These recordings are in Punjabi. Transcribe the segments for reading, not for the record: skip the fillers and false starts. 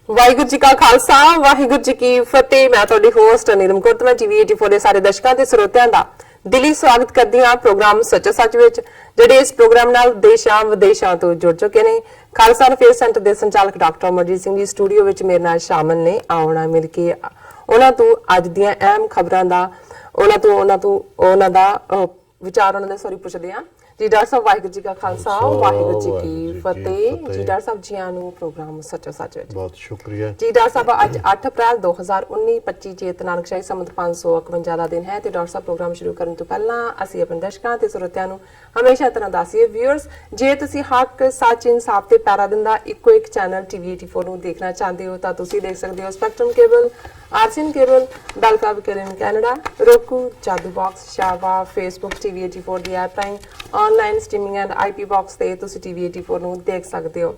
ਵਾਹਿਗੁਰੂ ਜੀ ਕਾ ਖਾਲਸਾ ਵਾਹਿਗੁਰੂ ਜੀ ਕੀ ਫਤਿਹ। ਮੈਂ ਤੁਹਾਡੀ ਹੋਸਟ ਨੀਲਮ ਕੌਰ ਤੇ ਮੈਂ ਟੀਵੀ 84 ਦੇ ਸਾਰੇ ਦਰਸ਼ਕਾਂ ਤੇ ਸਰੋਤਿਆਂ ਦਾ ਦਿਲੀ ਸਵਾਗਤ ਕਰਦੀ ਹਾਂ ਪ੍ਰੋਗਰਾਮ ਸੱਚੋ ਸੱਚ ਵਿੱਚ, ਜਿਹੜੇ ਇਸ ਪ੍ਰੋਗਰਾਮ ਨਾਲ ਦੇਸ਼ਾਂ ਵਿਦੇਸ਼ਾਂ ਤੋਂ ਜੁੜ ਚੁੱਕੇ ਨੇ। ਖਾਲਸਾ ਫੇਅਰ ਸੈਂਟਰ ਦੇ ਸੰਚਾਲਕ ਡਾਕਟਰ ਅਮਰਜੀਤ ਸਿੰਘ ਜੀ ਸਟੂਡੀਓ ਵਿੱਚ ਮੇਰੇ ਨਾਲ ਸ਼ਾਮਲ ਨੇ। ਆਉਣਾ ਮਿਲ ਕੇ ਉਹਨਾਂ ਤੋਂ ਅੱਜ ਦੀਆਂ ਅਹਿਮ ਖਬਰਾਂ ਦਾ ਉਹਨਾਂ ਦਾ ਵਿਚਾਰ ਪੁੱਛਦੇ ਹਾਂ। ਜੀ ਡਾਕਟਰ ਸਾਹਿਬ ਵਾਹਿਗੁਰੂ ਜੀ ਕਾ ਖਾਲਸਾ ਵਾਹਿਗੁਰੂ ਜੀ ਕੀ ਫਤਿਹ। ਜੀ ਡਾਕਟਰ ਸਾਹਿਬ ਜੀਆਂ ਨੂੰ ਪ੍ਰੋਗਰਾਮ ਸੱਚੋ ਸੱਚ ਵਿੱਚ ਬਹੁਤ ਸ਼ੁਕਰੀਆ। ਜੀ ਡਾਕਟਰ ਸਾਹਿਬ ਅੱਜ 8 ਅਪ੍ਰੈਲ 2019 25 ਚੇਤ ਨਾਨਕਸ਼ਾਹੀ ਸੰਮਤ 551 ਦਾ ਦਿਨ ਹੈ ਤੇ ਡਾਕਟਰ ਸਾਹਿਬ ਪ੍ਰੋਗਰਾਮ ਸ਼ੁਰੂ ਕਰਨ ਤੋਂ ਪਹਿਲਾਂ ਅਸੀਂ ਆਪਣੇ ਦਰਸ਼ਕਾਂ ਤੇ ਸਰੋਤਿਆਂ ਨੂੰ ਹਮੇਸ਼ਾ ਤਰ੍ਹਾਂ ਦੱਸੀਏ ਵਿਊਅਰਸ, ਜੇ ਤੁਸੀਂ ਹੱਕ ਸੱਚ ਇਨਸਾਫ ਤੇ ਪੈਰਾ ਦਿੰਦਾ ਇੱਕੋ ਇੱਕ ਚੈਨਲ ਟੀਵੀ 84 ਨੂੰ ਦੇਖਣਾ ਚਾਹੁੰਦੇ ਹੋ ਤਾਂ ਤੁਸੀਂ ਦੇਖ ਸਕਦੇ ਹੋ ਸਪੈਕਟਰਮ ਕੇਬਲ, ਆਰਸੀਐਨ ਕੇਬਲ, ਬੈਲਕਾ ਵਿਕਰਨ ਕੈਨੇਡਾ, roku, ਜਾਦੂ ਬਾਕਸ, ਸ਼ਾਵਾ, ਫੇਸਬੁੱਕ, ਟੀਵੀ 84 ਦੀ ਐਪ ਰਾਹੀਂ online streaming and IP box ਤੇ ਤੁਸੀਂ ਟੀਵੀ 84 ਨੂੰ ਦੇਖ ਸਕਦੇ ਹੋ।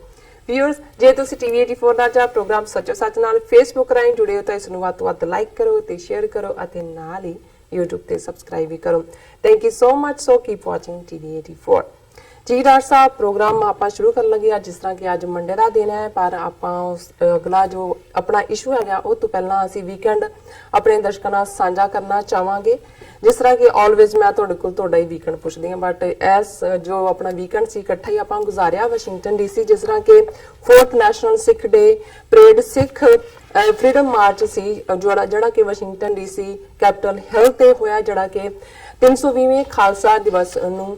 ਵਿਊਅਰਸ, ਜੇ ਤੁਸੀਂ ਟੀਵੀ 84 ਦਾ ਜਾਂ ਪ੍ਰੋਗਰਾਮ ਸੱਚੋ ਸੱਚ ਨਾਲ ਫੇਸਬੁੱਕ ਰਾਹੀਂ ਜੁੜੇ ਹੋ ਤਾਂ ਇਸ ਨੂੰ ਵੱਧ ਤੋਂ ਵੱਧ ਲਾਈਕ ਕਰੋ ਤੇ ਸ਼ੇਅਰ ਕਰੋ ਅਤੇ ਨਾਲ ਹੀ YouTube ਤੇ ਸਬਸਕ੍ਰਾਈਬ ਵੀ ਕਰੋ। Thank you so much. So keep watching TV 84। ਜੀ ਡਾਕਟਰ ਸਾਹਿਬ ਪ੍ਰੋਗਰਾਮ ਆਪਾਂ ਸ਼ੁਰੂ ਕਰਨ ਲੱਗੇ ਜਿਸ ਤਰ੍ਹਾਂ ਕਿ ਅੱਜ ਮੰਡੇ ਦਾ ਦਿਨ ਹੈ, ਪਰ ਆਪਾਂ ਅਗਲਾ ਜੋ ਆਪਣਾ ਇਸ਼ੂ ਹੈਗਾ ਉਹ ਤੋਂ ਪਹਿਲਾਂ ਅਸੀਂ ਵੀਕਐਂਡ ਆਪਣੇ ਦਰਸ਼ਕਾਂ ਨਾਲ ਸਾਂਝਾ ਕਰਨਾ ਚਾਹਾਂਗੇ। ਜਿਸ ਤਰ੍ਹਾਂ ਕਿ ਆਲਵੇਜ਼ ਮੈਂ ਤੁਹਾਡੇ ਕੋਲ ਤੁਹਾਡਾ ਹੀ ਵੀਕਐਂਡ ਪੁੱਛਦੀ ਹਾਂ, ਬਟ ਐਸ ਜੋ ਆਪਣਾ ਵੀਕਐਂਡ ਸੀ ਇਕੱਠਾ ਹੀ ਆਪਾਂ ਗੁਜ਼ਾਰਿਆ ਵਾਸ਼ਿੰਗਟਨ ਡੀਸੀ, ਜਿਸ ਤਰ੍ਹਾਂ ਕਿ 4th ਨੈਸ਼ਨਲ ਸਿੱਖ ਡੇ ਪਰੇਡ, ਸਿੱਖ ਫਰੀडम ਮਾਰਚ ਸੀ ਜਿਹੜਾ ਕਿ ਵਾਸ਼ਿੰਗਟਨ ਡੀਸੀ ਕੈਪੀਟਲ ਹਿੱਲ ਤੇ ਹੋਇਆ, ਜਿਹੜਾ ਕਿ 320ਵੇਂ ਖਾਲਸਾ ਦਿਵਸ ਨੂੰ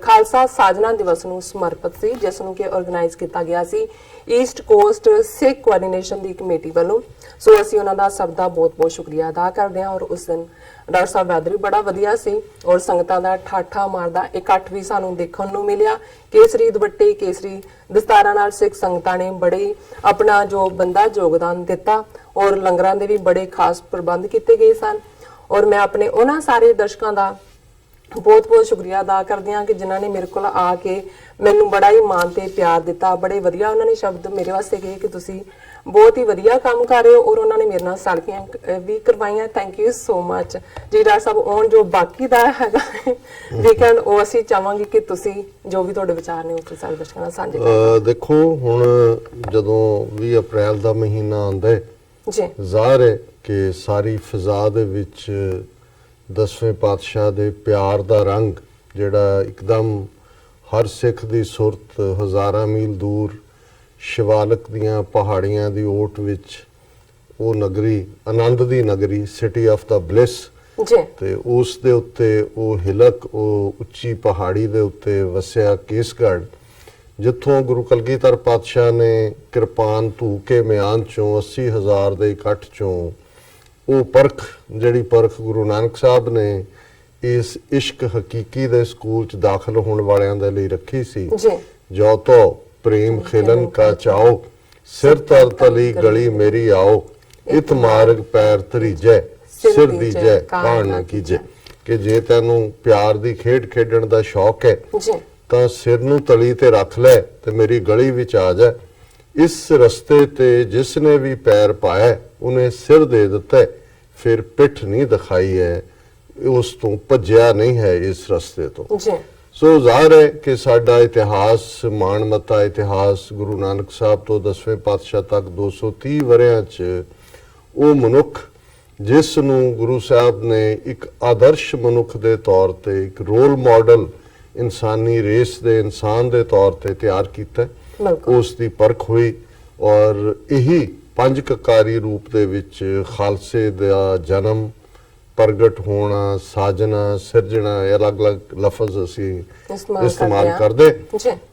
ਖਾਲਸਾ ਸਾਜਨਾ ਦਿਵਸ ਨੂੰ ਸਮਰਪਿਤ ਸੀ, ਜਿਸ ਨੂੰ ਕਿ ਆਰਗੇਨਾਈਜ਼ ਕੀਤਾ ਗਿਆ ਸੀ ਈਸਟ ਕੋਸਟ ਸਿੱਖ ਕੋਆਰਡੀਨੇਸ਼ਨ ਦੀ ਕਮੇਟੀ ਵੱਲੋਂ। ਸੋ ਅਸੀਂ ਉਹਨਾਂ ਦਾ ਸਭ ਦਾ ਬਹੁਤ-ਬਹੁਤ ਸ਼ੁਕਰੀਆ ਅਦਾ ਕਰਦੇ ਹਾਂ। ਔਰ ਉਸ ਦਿਨ ਡਾਕਟਰ ਸਾਹਿਬ ਵੈਦਰ ਵੀ ਬੜਾ ਵਧੀਆ ਸੀ ਔਰ ਸੰਗਤਾਂ ਦਾ ਠਾਠਾ ਮਾਰਦਾ ਇਕੱਠ ਵੀ ਸਾਨੂੰ ਦੇਖਣ ਨੂੰ ਮਿਲਿਆ। ਕੇਸਰੀ ਦੁਪੱਟੇ, ਕੇਸਰੀ ਦਸਤਾਰਾਂ ਨਾਲ ਸਿੱਖ ਸੰਗਤਾਂ ਨੇ ਬੜੇ ਆਪਣਾ ਜੋ ਬੰਦਾ ਯੋਗਦਾਨ ਦਿੱਤਾ ਔਰ ਲੰਗਰਾਂ ਦੇ ਵੀ ਬੜੇ ਖਾਸ ਪ੍ਰਬੰਧ ਕੀਤੇ ਗਏ ਸਨ। ਔਰ ਮੈਂ ਆਪਣੇ ਉਹਨਾਂ ਸਾਰੇ ਦਰਸ਼ਕਾਂ ਦਾ ਬਹੁਤ-ਬਹੁਤ ਸ਼ੁਕਰੀਆ ਅਦਾ ਕਰਦੀ ਹਾਂ ਕਿ ਜਿਨ੍ਹਾਂ ਨੇ ਮੇਰੇ ਕੋਲ ਆ ਕੇ ਮੈਨੂੰ ਬੜਾ ਹੀ ਮਾਣ ਤੇ ਪਿਆਰ ਦਿੱਤਾ। ਬੜੇ ਵਧੀਆ ਉਹਨਾਂ ਨੇ ਸ਼ਬਦ ਮੇਰੇ ਵਾਸਤੇ ਕਹੇ ਕਿ ਤੁਸੀਂ ਬਹੁਤ ਹੀ ਵਧੀਆ ਕੰਮ ਕਰ ਰਹੇ ਹੋ ਔਰ ਉਹਨਾਂ ਨੇ ਮੇਰੇ ਨਾਲ ਸੈਲਫੀਆਂ ਵੀ ਕਰਵਾਈਆਂ। Thank you so much. ਜੀ ਡਾਕਟਰ ਸਾਹਿਬ ਔਨ ਜੋ ਬਾਕੀ ਦਾ ਹੈਗਾ ਵੀਕਐਂਡ ਉਹ ਅਸੀਂ ਚਾਹਾਂਗੇ ਕਿ ਤੁਸੀਂ ਜੋ ਵੀ ਤੁਹਾਡੇ ਵਿਚਾਰ ਨੇ ਉਹ ਸਾਰੇ ਦਰਸ਼ਕਾਂ ਨਾਲ ਸਾਂਝੇ ਕਰੋ। ਦੇਖੋ ਹੁਣ ਜਦੋਂ 20 ਅਪ੍ਰੈਲ ਦਾ ਮਹੀਨਾ ਆਉਂਦਾ ਹੈ ਜੀ, ਜ਼ਾਹਰ ਹੈ ਕਿ ਸਾਰੀ ਫਿਜ਼ਾ ਦੇ ਵਿੱਚ 10ਵੇਂ ਪਾਤਸ਼ਾਹ ਦੇ ਪਿਆਰ ਦਾ ਰੰਗ ਜਿਹੜਾ ਇੱਕਦਮ ਹਰ ਸਿੱਖ ਦੀ ਸੁਰਤ ਹਜ਼ਾਰਾਂ ਮੀਲ ਦੂਰ ਸ਼ਿਵਾਲਕ ਦੀਆਂ ਪਹਾੜੀਆਂ ਦੀ ਓਟ ਵਿੱਚ ਉਹ ਨਗਰੀ, ਆਨੰਦ ਦੀ ਨਗਰੀ, ਸਿਟੀ ਆਫ ਦਾ ਬਲਿਸ ਜੀ, ਤੇ ਉਸ ਦੇ ਉੱਤੇ ਉਹ ਹਿਲਕ, ਉਹ ਉੱਚੀ ਪਹਾੜੀ ਦੇ ਉੱਤੇ ਵਸਿਆ ਕੇਸਗੜ੍ਹ, ਜਿੱਥੋਂ ਗੁਰੂ ਕਲਗੀਧਰ ਪਾਤਸ਼ਾਹ ਨੇ ਕਿਰਪਾਨ ਧੂ ਕੇ ਮਿਆਨ ਚੋਂ 80,000 ਦੇ ਇਕੱਠ ਚੋਂ ਉਹ ਪਰਖ, ਜਿਹੜੀ ਪਰਖ ਗੁਰੂ ਨਾਨਕ ਸਾਹਿਬ ਨੇ ਇਸ ਇਸ਼ਕ ਹਕੀਕੀ ਦੇ ਸਕੂਲ 'ਚ ਦਾਖਲ ਹੋਣ ਵਾਲਿਆਂ ਦੇ ਲਈ ਰੱਖੀ ਸੀ। ਜੋ ਤੋ ਪ੍ਰੇਮ ਖੇਲਨ ਕਾ ਚਾਓ, ਸਿਰ ਤਰ ਤਲੀ ਗਲੀ ਮੇਰੀ ਆਓ, ਇਤ ਮਾਰਗ ਪੈਰ ਤਰੀਜੈ, ਸਿਰ ਦੀਜੈ ਕਾਣ ਨਾ ਕੀਜੈ। ਕਿ ਜੇ ਤੈਨੂੰ ਪਿਆਰ ਦੀ ਖੇਡ ਖੇਡਣ ਦਾ ਸ਼ੌਕ ਹੈ ਤਾਂ ਸਿਰ ਨੂੰ ਤਲੀ ਤੇ ਰੱਖ ਲੈ ਤੇ ਮੇਰੀ ਗਲੀ ਵਿੱਚ ਆ ਜਾ। ਇਸ ਰਸਤੇ ਤੇ ਜਿਸ ਨੇ ਵੀ ਪੈਰ ਪਾਇਆ ਉਹਨੇ ਸਿਰ ਦੇ ਦਿੱਤਾ, ਫਿਰ ਪਿੱਠ ਨਹੀਂ ਦਿਖਾਈ ਹੈ, ਉਸ ਤੋਂ ਭੱਜਿਆ ਨਹੀਂ ਹੈ ਇਸ ਰਸਤੇ ਤੋਂ। ਸੋ ਜ਼ਾਹਰ ਹੈ ਕਿ ਸਾਡਾ ਇਤਿਹਾਸ, ਮਾਣਮੱਤਾ ਇਤਿਹਾਸ, ਗੁਰੂ ਨਾਨਕ ਸਾਹਿਬ ਤੋਂ 10ਵੇਂ ਪਾਤਸ਼ਾਹ ਤੱਕ 230 ਵਰਿਆਂ 'ਚ ਉਹ ਮਨੁੱਖ ਜਿਸ ਨੂੰ ਗੁਰੂ ਸਾਹਿਬ ਨੇ ਇੱਕ ਆਦਰਸ਼ ਮਨੁੱਖ ਦੇ ਤੌਰ ਤੇ, ਇੱਕ ਰੋਲ ਮਾਡਲ ਇਨਸਾਨੀ ਰੇਸ ਦੇ ਇਨਸਾਨ ਦੇ ਤੌਰ ਤੇ ਤਿਆਰ ਕੀਤਾ, ਉਸ ਦੀ ਪਰਖ ਹੋਈ। ਔਰ ਇਹੀ ਪੰਜ ਕਕਾਰੀ ਰੂਪ ਦੇ ਵਿੱਚ ਖਾਲਸੇ ਦਾ ਜਨਮ, ਪ੍ਰਗਟ ਹੋਣਾ, ਸਾਜਣਾ, ਸਿਰਜਣਾ, ਅਲੱਗ-ਅਲੱਗ ਲਫ਼ਜ਼ ਅਸੀਂ ਇਸਤੇਮਾਲ ਕਰਦੇ।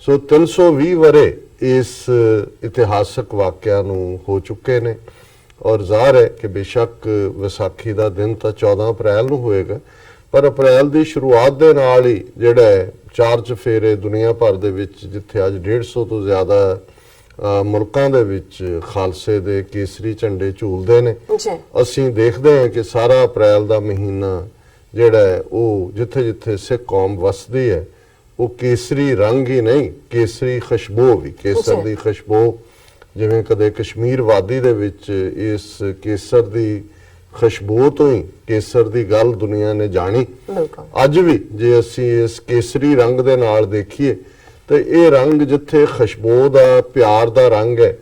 ਸੋ 320 ਵਰੇ ਇਸ ਇਤਿਹਾਸਕ ਵਾਕਿਆ ਨੂੰ ਹੋ ਚੁੱਕੇ ਨੇ ਔਰ ਜ਼ਾਹਰ ਹੈ ਕਿ ਬੇਸ਼ੱਕ ਵਿਸਾਖੀ ਦਾ ਦਿਨ ਤਾਂ 14 ਅਪ੍ਰੈਲ ਨੂੰ ਹੋਏਗਾ, ਪਰ ਅਪ੍ਰੈਲ ਦੀ ਸ਼ੁਰੂਆਤ ਦੇ ਨਾਲ ਹੀ ਜਿਹੜਾ 4 ਚੁਫੇਰੇ ਦੁਨੀਆ ਭਰ ਦੇ ਵਿੱਚ, ਜਿੱਥੇ ਅੱਜ 150 ਤੋਂ ਜ਼ਿਆਦਾ ਮੁਲਕਾਂ ਦੇ ਵਿੱਚ ਖਾਲਸੇ ਦੇ ਕੇਸਰੀ ਝੰਡੇ ਝੂਲਦੇ ਨੇ, ਅਸੀਂ ਦੇਖਦੇ ਹਾਂ ਕਿ ਸਾਰਾ ਅਪ੍ਰੈਲ ਦਾ ਮਹੀਨਾ ਜਿਹੜਾ ਉਹ ਜਿੱਥੇ ਜਿੱਥੇ ਸਿੱਖ ਕੌਮ ਵਸਦੀ ਹੈ ਉਹ ਕੇਸਰੀ ਰੰਗ ਹੀ ਨਹੀਂ, ਕੇਸਰੀ ਖੁਸ਼ਬੂ ਵੀ, ਕੇਸਰ ਦੀ ਖੁਸ਼ਬੂ, ਜਿਵੇਂ ਕਦੇ ਕਸ਼ਮੀਰ ਵਾਦੀ ਦੇ ਵਿੱਚ ਇਸ ਕੇਸਰ ਦੀ ਖੁਸ਼ਬੂ ਤੋਂ ਹੀ ਕੇਸਰ ਦੀ ਗੱਲ ਦੁਨੀਆ ਨੇ ਜਾਣੀ। ਅੱਜ ਵੀ ਜੇ ਅਸੀਂ ਇਸ ਕੇਸਰੀ ਰੰਗ ਦੇ ਨਾਲ ਦੇਖੀਏ ਤੇ ਇਹ ਰੰਗ ਜਿੱਥੇ ਖੁਸ਼ਬੂ ਦਾ, ਪਿਆਰ ਦਾ ਰੰਗ ਹੈ,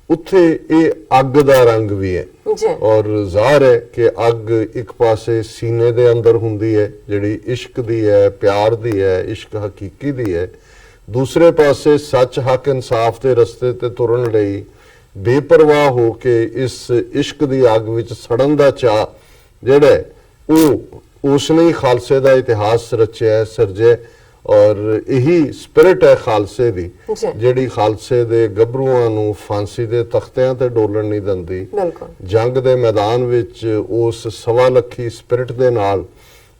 ਉੱਥੇ ਇਹ ਅੱਗ ਦਾ ਰੰਗ ਵੀ ਹੈ ਜੀ ਔਰ ਜ਼ਾਹਰ ਹੈ ਕਿ ਅੱਗ ਇੱਕ ਪਾਸੇ ਸੀਨੇ ਦੇ ਅੰਦਰ ਹੁੰਦੀ ਹੈ ਜਿਹੜੀ ਇਸ਼ਕ ਦੀ ਹੈ, ਪਿਆਰ ਦੀ ਹੈ, ਇਸ਼ਕ ਹਕੀਕੀ ਦੀ ਹੈ। ਦੂਸਰੇ ਪਾਸੇ ਸੱਚ ਹੱਕ ਇਨਸਾਫ ਦੇ ਰਸਤੇ ਤੇ ਤੁਰਨ ਲਈ ਬੇਪਰਵਾਹ ਹੋ ਕੇ ਇਸ ਇਸ਼ਕ ਦੀ ਅੱਗ ਵਿੱਚ ਸੜਨ ਦਾ ਚਾਅ ਜਿਹੜਾ ਹੈ, ਉਹ ਉਸਨੇ ਹੀ ਖਾਲਸੇ ਦਾ ਇਤਿਹਾਸ ਰਚਿਆ ਸਿਰਜਿਆ ਔਰ ਇਹੀ ਸਪਿਰਿਟ ਹੈ ਖਾਲਸੇ ਦੀ ਜੀ। ਜਿਹੜੀ ਖਾਲਸੇ ਦੇ ਗੱਭਰੂਆਂ ਨੂੰ ਫਾਂਸੀ ਦੇ ਤਖਤਿਆਂ ਤੇ ਡੋਲਣ ਨਹੀਂ ਦਿੰਦੀ। ਬਿਲਕੁਲ ਜੰਗ ਦੇ ਮੈਦਾਨ ਵਿੱਚ ਉਸ 1.25 ਲੱਖੀ ਸਪਿਰਿਟ ਦੇ ਨਾਲ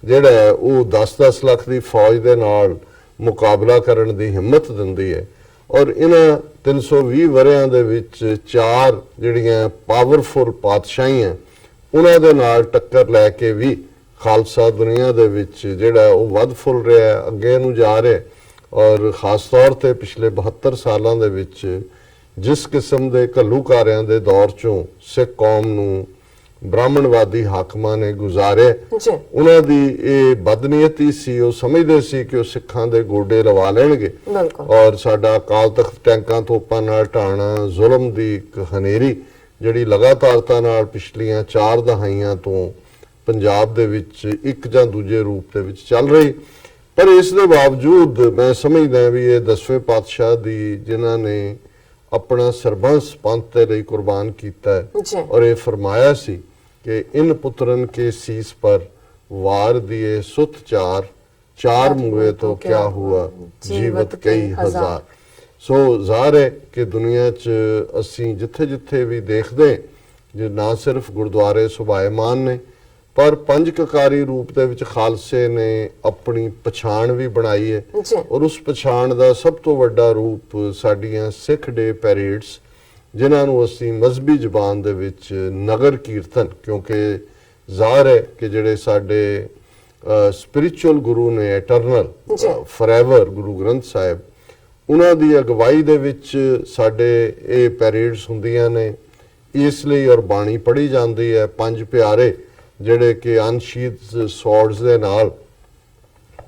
ਜਿਹੜਾ ਹੈ ਉਹ 10-10 ਲੱਖ ਦੀ ਫੌਜ ਦੇ ਨਾਲ ਮੁਕਾਬਲਾ ਕਰਨ ਦੀ ਹਿੰਮਤ ਦਿੰਦੀ ਹੈ ਔਰ ਇਹਨਾਂ 320 ਵਰਿਆਂ ਦੇ ਵਿੱਚ 4 ਜਿਹੜੀਆਂ ਪਾਵਰਫੁਲ ਪਾਤਸ਼ਾਹੀਆਂ ਉਹਨਾਂ ਦੇ ਨਾਲ ਟੱਕਰ ਲੈ ਕੇ ਵੀ ਖਾਲਸਾ ਦੁਨੀਆ ਦੇ ਵਿੱਚ ਜਿਹੜਾ ਉਹ ਵੱਧ ਫੁੱਲ ਰਿਹਾ ਹੈ, ਅੱਗੇ ਨੂੰ ਜਾ ਰਿਹਾ ਔਰ ਖਾਸ ਤੌਰ ਤੇ ਪਿਛਲੇ 72 ਸਾਲਾਂ ਦੇ ਵਿੱਚ ਜਿਸ ਕਿਸਮ ਦੇ ਘੱਲੂਕਾਰਿਆਂ ਦੇ ਦੌਰ ਚੋਂ ਸਿੱਖ ਕੌਮ ਨੂੰ ਬ੍ਰਾਹਮਣਵਾਦੀ ਹਾਕਮਾਂ ਨੇ ਗੁਜ਼ਾਰਿਆ, ਜੀ ਉਹਨਾਂ ਦੀ ਇਹ ਬਦਨੀਅਤੀ ਸੀ। ਉਹ ਸਮਝਦੇ ਸੀ ਕਿ ਉਹ ਸਿੱਖਾਂ ਦੇ ਗੋਡੇ ਲਵਾ ਲੈਣਗੇ ਬਿਲਕੁਲ ਔਰ ਸਾਡਾ ਅਕਾਲ ਤਖਤ ਟੈਂਕਾਂ ਤੋਪਾਂ ਨਾਲ ਢਾਣਾ ਜ਼ੁਲਮ ਦੀ ਇੱਕ ਹਨੇਰੀ ਜਿਹੜੀ ਲਗਾਤਾਰਤਾ ਨਾਲ ਪਿਛਲੀਆਂ 4 ਦਹਾਈਆਂ ਤੋਂ ਪੰਜਾਬ ਦੇ ਵਿੱਚ ਇੱਕ ਜਾਂ ਦੂਜੇ ਰੂਪ ਦੇ ਵਿੱਚ ਚੱਲ ਰਹੀ। ਪਰ ਇਸ ਦੇ ਬਾਵਜੂਦ ਮੈਂ ਸਮਝਦਾ ਵੀ ਇਹ 10ਵੇਂ ਪਾਤਸ਼ਾਹ ਦੀ ਜਿਨ੍ਹਾਂ ਨੇ ਆਪਣਾ ਸਰਬੰਸ ਪੰਥ ਦੇ ਲਈ ਕੁਰਬਾਨ ਕੀਤਾ ਹੈ ਜੀ ਔਰ ਇਹ ਫਰਮਾਇਆ ਸੀ ਕਿ ਇਨ ਪੁੱਤਰਨ ਕੇ ਸੀਸ ਪਰ ਵਾਰ ਦਿਏ ਸੁਤ ਚਾਰ ਮੁਏ ਤੋਂ ਕਿਆ ਹੁਆ ਜੀਵਤ ਕਈ ਹਜ਼ਾਰ। ਸੋ ਜ਼ਾਹਰ ਹੈ ਕਿ ਦੁਨੀਆ 'ਚ ਅਸੀਂ ਜਿੱਥੇ ਜਿੱਥੇ ਵੀ ਦੇਖਦੇ ਜੇ ਨਾ ਸਿਰਫ ਗੁਰਦੁਆਰੇ ਸੁਭਾਏਮਾਨ ਨੇ ਪਰ ਪੰਜ ਕਕਾਰੀ ਰੂਪ ਦੇ ਵਿੱਚ ਖਾਲਸੇ ਨੇ ਆਪਣੀ ਪਛਾਣ ਵੀ ਬਣਾਈ ਹੈ ਜੀ ਔਰ ਉਸ ਪਛਾਣ ਦਾ ਸਭ ਤੋਂ ਵੱਡਾ ਰੂਪ ਸਾਡੀਆਂ ਸਿੱਖ ਡੇ ਪੈਰੇਡਸ ਜਿਨ੍ਹਾਂ ਨੂੰ ਅਸੀਂ ਮਜ਼ਹਬੀ ਜ਼ੁਬਾਨ ਦੇ ਵਿੱਚ ਨਗਰ ਕੀਰਤਨ ਕਿਉਂਕਿ ਜ਼ਾਹਰ ਹੈ ਕਿ ਜਿਹੜੇ ਸਾਡੇ ਸਪਿਰਿਚੁਅਲ ਗੁਰੂ ਨੇ ਐਟਰਨਲ ਫੋਰਐਵਰ ਗੁਰੂ ਗ੍ਰੰਥ ਸਾਹਿਬ ਉਹਨਾਂ ਦੀ ਅਗਵਾਈ ਦੇ ਵਿੱਚ ਸਾਡੇ ਇਹ ਪੈਰੇਡਸ ਹੁੰਦੀਆਂ ਨੇ। ਇਸ ਲਈ ਔਰ ਬਾਣੀ ਪੜ੍ਹੀ ਜਾਂਦੀ ਹੈ ਪੰਜ ਪਿਆਰੇ ਜਿਹੜੇ ਕਿ ਅਨਸ਼ੀਦ ਸਵੋਰਡਸ ਦੇ ਨਾਲ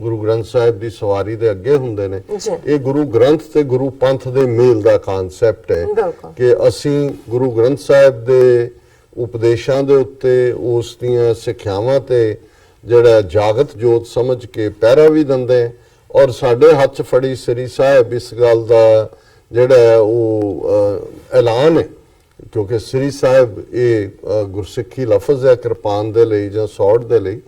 ਗੁਰੂ ਗ੍ਰੰਥ ਸਾਹਿਬ ਦੀ ਸਵਾਰੀ ਦੇ ਅੱਗੇ ਹੁੰਦੇ ਨੇ। ਇਹ ਗੁਰੂ ਗ੍ਰੰਥ ਤੇ ਗੁਰੂ ਪੰਥ ਦੇ ਮੇਲ ਦਾ ਕਨਸੈਪਟ ਹੈ ਕਿ ਅਸੀਂ ਗੁਰੂ ਗ੍ਰੰਥ ਸਾਹਿਬ ਦੇ ਉਪਦੇਸ਼ਾਂ ਦੇ ਉੱਤੇ ਉਸ ਦੀਆਂ ਸਿੱਖਿਆਵਾਂ ਤੇ ਜਿਹੜਾ ਜਾਗਤ ਜੋਤ ਸਮਝ ਕੇ ਪਹਿਰਾ ਵੀ ਦਿੰਦੇ ਔਰ ਸਾਡੇ ਹੱਥ 'ਚ ਫੜੀ ਸ੍ਰੀ ਸਾਹਿਬ ਇਸ ਗੱਲ ਦਾ ਜਿਹੜਾ ਉਹ ਐਲਾਨ ਹੈ ਕਿਉਂਕਿ ਸ੍ਰੀ ਸਾਹਿਬ ਇਹ ਗੁਰਸਿੱਖੀ ਲਫ਼ਜ਼ ਹੈ ਕਿਰਪਾਨ ਦੇ ਲਈ ਜਾਂ ਸੌੜ ਦੇ ਲਈ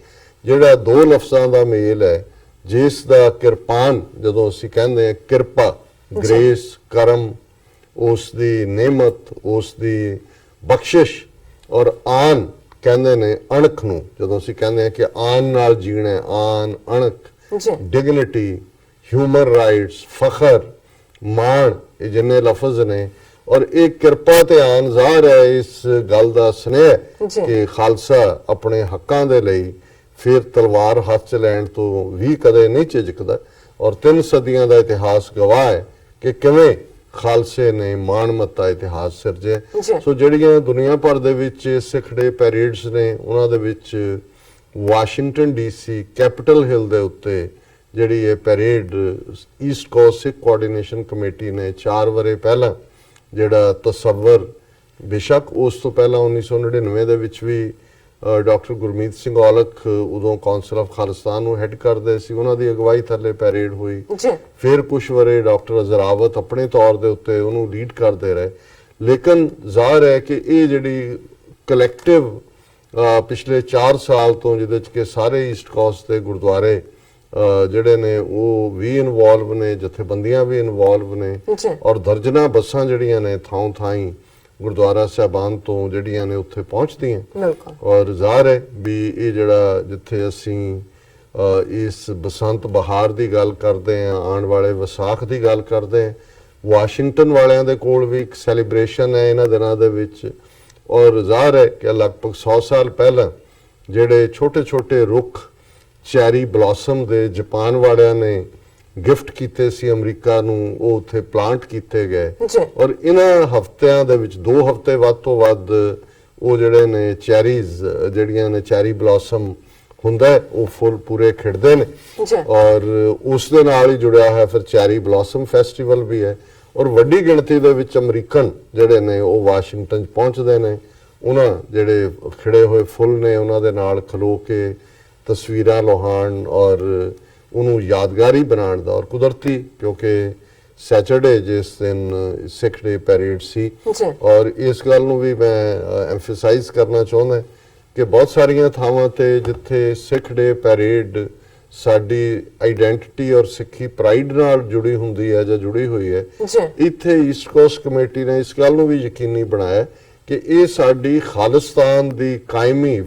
ਜਿਹੜਾ 2 ਲਫ਼ਜ਼ਾਂ ਦਾ ਮੇਲ ਹੈ ਜਿਸ ਦਾ ਕਿਰਪਾਨ ਜਦੋਂ ਅਸੀਂ ਕਹਿੰਦੇ ਹਾਂ ਕਿਰਪਾ ਗ੍ਰੇਸ ਕਰਮ ਉਸ ਦੀ ਨੇਮਤ ਉਸ ਦੀ ਬਖਸ਼ਿਸ਼ ਔਰ ਆਨ ਕਹਿੰਦੇ ਨੇ ਅਣਖ ਨੂੰ ਜਦੋਂ ਅਸੀਂ ਕਹਿੰਦੇ ਹਾਂ ਕਿ ਆਨ ਨਾਲ ਜੀਣਾ ਆਨ ਅਣਖ ਡਿਗਨਿਟੀ ਹਿਊਮਨ ਰਾਈਟਸ ਫਖਰ ਮਾਣ ਇਹ ਜਿੰਨੇ ਲਫ਼ਜ਼ ਨੇ ਔਰ ਇਹ ਕਿਰਪਾ ਤੇ ਆਨ ਜ਼ਾਹਰ ਹੈ ਇਸ ਗੱਲ ਦਾ ਸਨੇਹ ਕਿ ਖਾਲਸਾ ਆਪਣੇ ਹੱਕਾਂ ਦੇ ਲਈ ਫਿਰ ਤਲਵਾਰ ਹੱਥ 'ਚ ਲੈਣ ਤੋਂ ਵੀ ਕਦੇ ਨਹੀਂ ਝਿਜਕਦਾ ਔਰ 3 ਸਦੀਆਂ ਦਾ ਇਤਿਹਾਸ ਗਵਾਹ ਹੈ ਕਿ ਕਿਵੇਂ ਖਾਲਸੇ ਨੇ ਮਾਣਮੱਤਾ ਇਤਿਹਾਸ ਸਿਰਜਿਆ। ਸੋ ਜਿਹੜੀਆਂ ਦੁਨੀਆ ਭਰ ਦੇ ਵਿੱਚ ਸਿੱਖ ਡੇ ਪੈਰੇਡਸ ਨੇ ਉਹਨਾਂ ਦੇ ਵਿੱਚ ਵਾਸ਼ਿੰਗਟਨ ਡੀਸੀ ਕੈਪੀਟਲ ਹਿੱਲ ਦੇ ਉੱਤੇ ਜਿਹੜੀ ਇਹ ਪੈਰੇਡ ਈਸਟ ਕੋਸਟ ਸਿੱਖ ਕੋਆਰਡੀਨੇਸ਼ਨ ਕਮੇਟੀ ਨੇ 4 ਵਰੇ ਪਹਿਲਾਂ ਜਿਹੜਾ ਤਸੱਵਰ ਬੇਸ਼ੱਕ ਉਸ ਤੋਂ ਪਹਿਲਾਂ 1999 ਦੇ ਵਿੱਚ ਵੀ ਡਾਕਟਰ ਗੁਰਮੀਤ ਸਿੰਘ ਔਲਖ ਉਦੋਂ ਕੌਂਸਲ ਆਫ ਖਾਲਿਸਤਾਨ ਨੂੰ ਹੈੱਡ ਕਰਦੇ ਸੀ ਉਹਨਾਂ ਦੀ ਅਗਵਾਈ ਥੱਲੇ ਪੈਰੇਡ ਹੋਈ ਫਿਰ ਕੁਛ ਵਰੇ ਡਾਕਟਰ ਅਜ਼ਰਾਵਤ ਆਪਣੇ ਤੌਰ ਦੇ ਉੱਤੇ ਉਹਨੂੰ ਲੀਡ ਕਰਦੇ ਰਹੇ ਲੇਕਿਨ ਜ਼ਾਹਰ ਹੈ ਕਿ ਇਹ ਜਿਹੜੀ ਕਲੈਕਟਿਵ ਪਿਛਲੇ 4 ਸਾਲ ਤੋਂ ਜਿਹਦੇ 'ਚ ਕਿ ਸਾਰੇ ਈਸਟ ਕੋਸਟ ਦੇ ਗੁਰਦੁਆਰੇ ਜਿਹੜੇ ਨੇ ਉਹ ਵੀ ਇਨਵੋਲਵ ਨੇ ਜਥੇਬੰਦੀਆਂ ਵੀ ਇਨਵੋਲਵ ਨੇ ਔਰ ਦਰਜਨਾਂ ਬੱਸਾਂ ਜਿਹੜੀਆਂ ਨੇ ਥਾਂ ਥਾਈਂ ਗੁਰਦੁਆਰਾ ਸਾਹਿਬਾਨ ਤੋਂ ਜਿਹੜੀਆਂ ਨੇ ਉੱਥੇ ਪਹੁੰਚਦੀਆਂ ਔਰ ਜ਼ਾਹਰ ਹੈ ਵੀ ਇਹ ਜਿਹੜਾ ਜਿੱਥੇ ਅਸੀਂ ਇਸ ਬਸੰਤ ਬਹਾਰ ਦੀ ਗੱਲ ਕਰਦੇ ਹਾਂ ਆਉਣ ਵਾਲੇ ਵਿਸਾਖ ਦੀ ਗੱਲ ਕਰਦੇ ਹਾਂ ਵਾਸ਼ਿੰਗਟਨ ਵਾਲਿਆਂ ਦੇ ਕੋਲ ਵੀ ਇੱਕ ਸੈਲੀਬ੍ਰੇਸ਼ਨ ਹੈ ਇਹਨਾਂ ਦਿਨਾਂ ਦੇ ਵਿੱਚ ਔਰ ਜ਼ਾਹਰ ਹੈ ਕਿ ਲਗਭਗ 100 ਸਾਲ ਪਹਿਲਾਂ ਜਿਹੜੇ ਛੋਟੇ ਛੋਟੇ ਰੁੱਖ ਚੈਰੀ ਬਲੌਸਮ ਦੇ ਜਾਪਾਨ ਵਾਲਿਆਂ ਨੇ ਗਿਫਟ ਕੀਤੇ ਸੀ ਅਮਰੀਕਾ ਨੂੰ ਉਹ ਉੱਥੇ ਪਲਾਂਟ ਕੀਤੇ ਗਏ ਔਰ ਇਹਨਾਂ ਹਫ਼ਤਿਆਂ ਦੇ ਵਿੱਚ 2 ਹਫ਼ਤੇ ਵੱਧ ਤੋਂ ਵੱਧ ਉਹ ਜਿਹੜੇ ਨੇ ਚੈਰੀਜ਼ ਜਿਹੜੀਆਂ ਨੇ ਚੈਰੀ ਬਲੌਸਮ ਹੁੰਦਾ ਉਹ ਫੁੱਲ ਪੂਰੇ ਖਿੜਦੇ ਨੇ ਔਰ ਉਸ ਦੇ ਨਾਲ ਹੀ ਜੁੜਿਆ ਹੈ ਫਿਰ ਚੈਰੀ ਬਲੌਸਮ ਫੈਸਟੀਵਲ ਵੀ ਹੈ ਔਰ ਵੱਡੀ ਗਿਣਤੀ ਦੇ ਵਿੱਚ ਅਮਰੀਕਨ ਜਿਹੜੇ ਨੇ ਉਹ ਵਾਸ਼ਿੰਗਟਨ 'ਚ ਪਹੁੰਚਦੇ ਨੇ। ਉਹਨਾਂ ਜਿਹੜੇ ਖਿੜੇ ਹੋਏ ਫੁੱਲ ਨੇ ਉਹਨਾਂ ਦੇ ਨਾਲ ਖਲੋ ਕੇ ਤਸਵੀਰਾਂ ਲੁਹਾਉਣ ਔਰ ਉਹਨੂੰ ਯਾਦਗਾਰੀ ਬਣਾਉਣ ਦਾ। ਔਰ ਕੁਦਰਤੀ ਕਿਉਂਕਿ ਸੈਟਰਡੇ ਜਿਸ ਦਿਨ ਸਿੱਖ ਡੇ ਪੈਰੇਡ ਸੀ, ਔਰ ਇਸ ਗੱਲ ਨੂੰ ਵੀ ਮੈਂ ਐਮਫਸਾਈਜ਼ ਕਰਨਾ ਚਾਹੁੰਦਾ ਕਿ ਬਹੁਤ ਸਾਰੀਆਂ ਥਾਵਾਂ ਤੇ ਜਿੱਥੇ ਸਿੱਖ ਡੇ ਪੈਰੇਡ ਸਾਡੀ ਆਈਡੈਂਟੀਟੀ ਔਰ ਸਿੱਖੀ ਪ੍ਰਾਈਡ ਨਾਲ ਜੁੜੀ ਹੁੰਦੀ ਹੈ ਜਾਂ ਜੁੜੀ ਹੋਈ ਹੈ, ਇੱਥੇ ਈਸਟ ਕੋਸਟ ਕਮੇਟੀ ਨੇ ਇਸ ਗੱਲ ਨੂੰ ਵੀ ਯਕੀਨੀ ਬਣਾਇਆ ਕਿ ਇਹ ਸਾਡੀ ਖਾਲਿਸਤਾਨ ਦੀ ਕਾਇਮੀ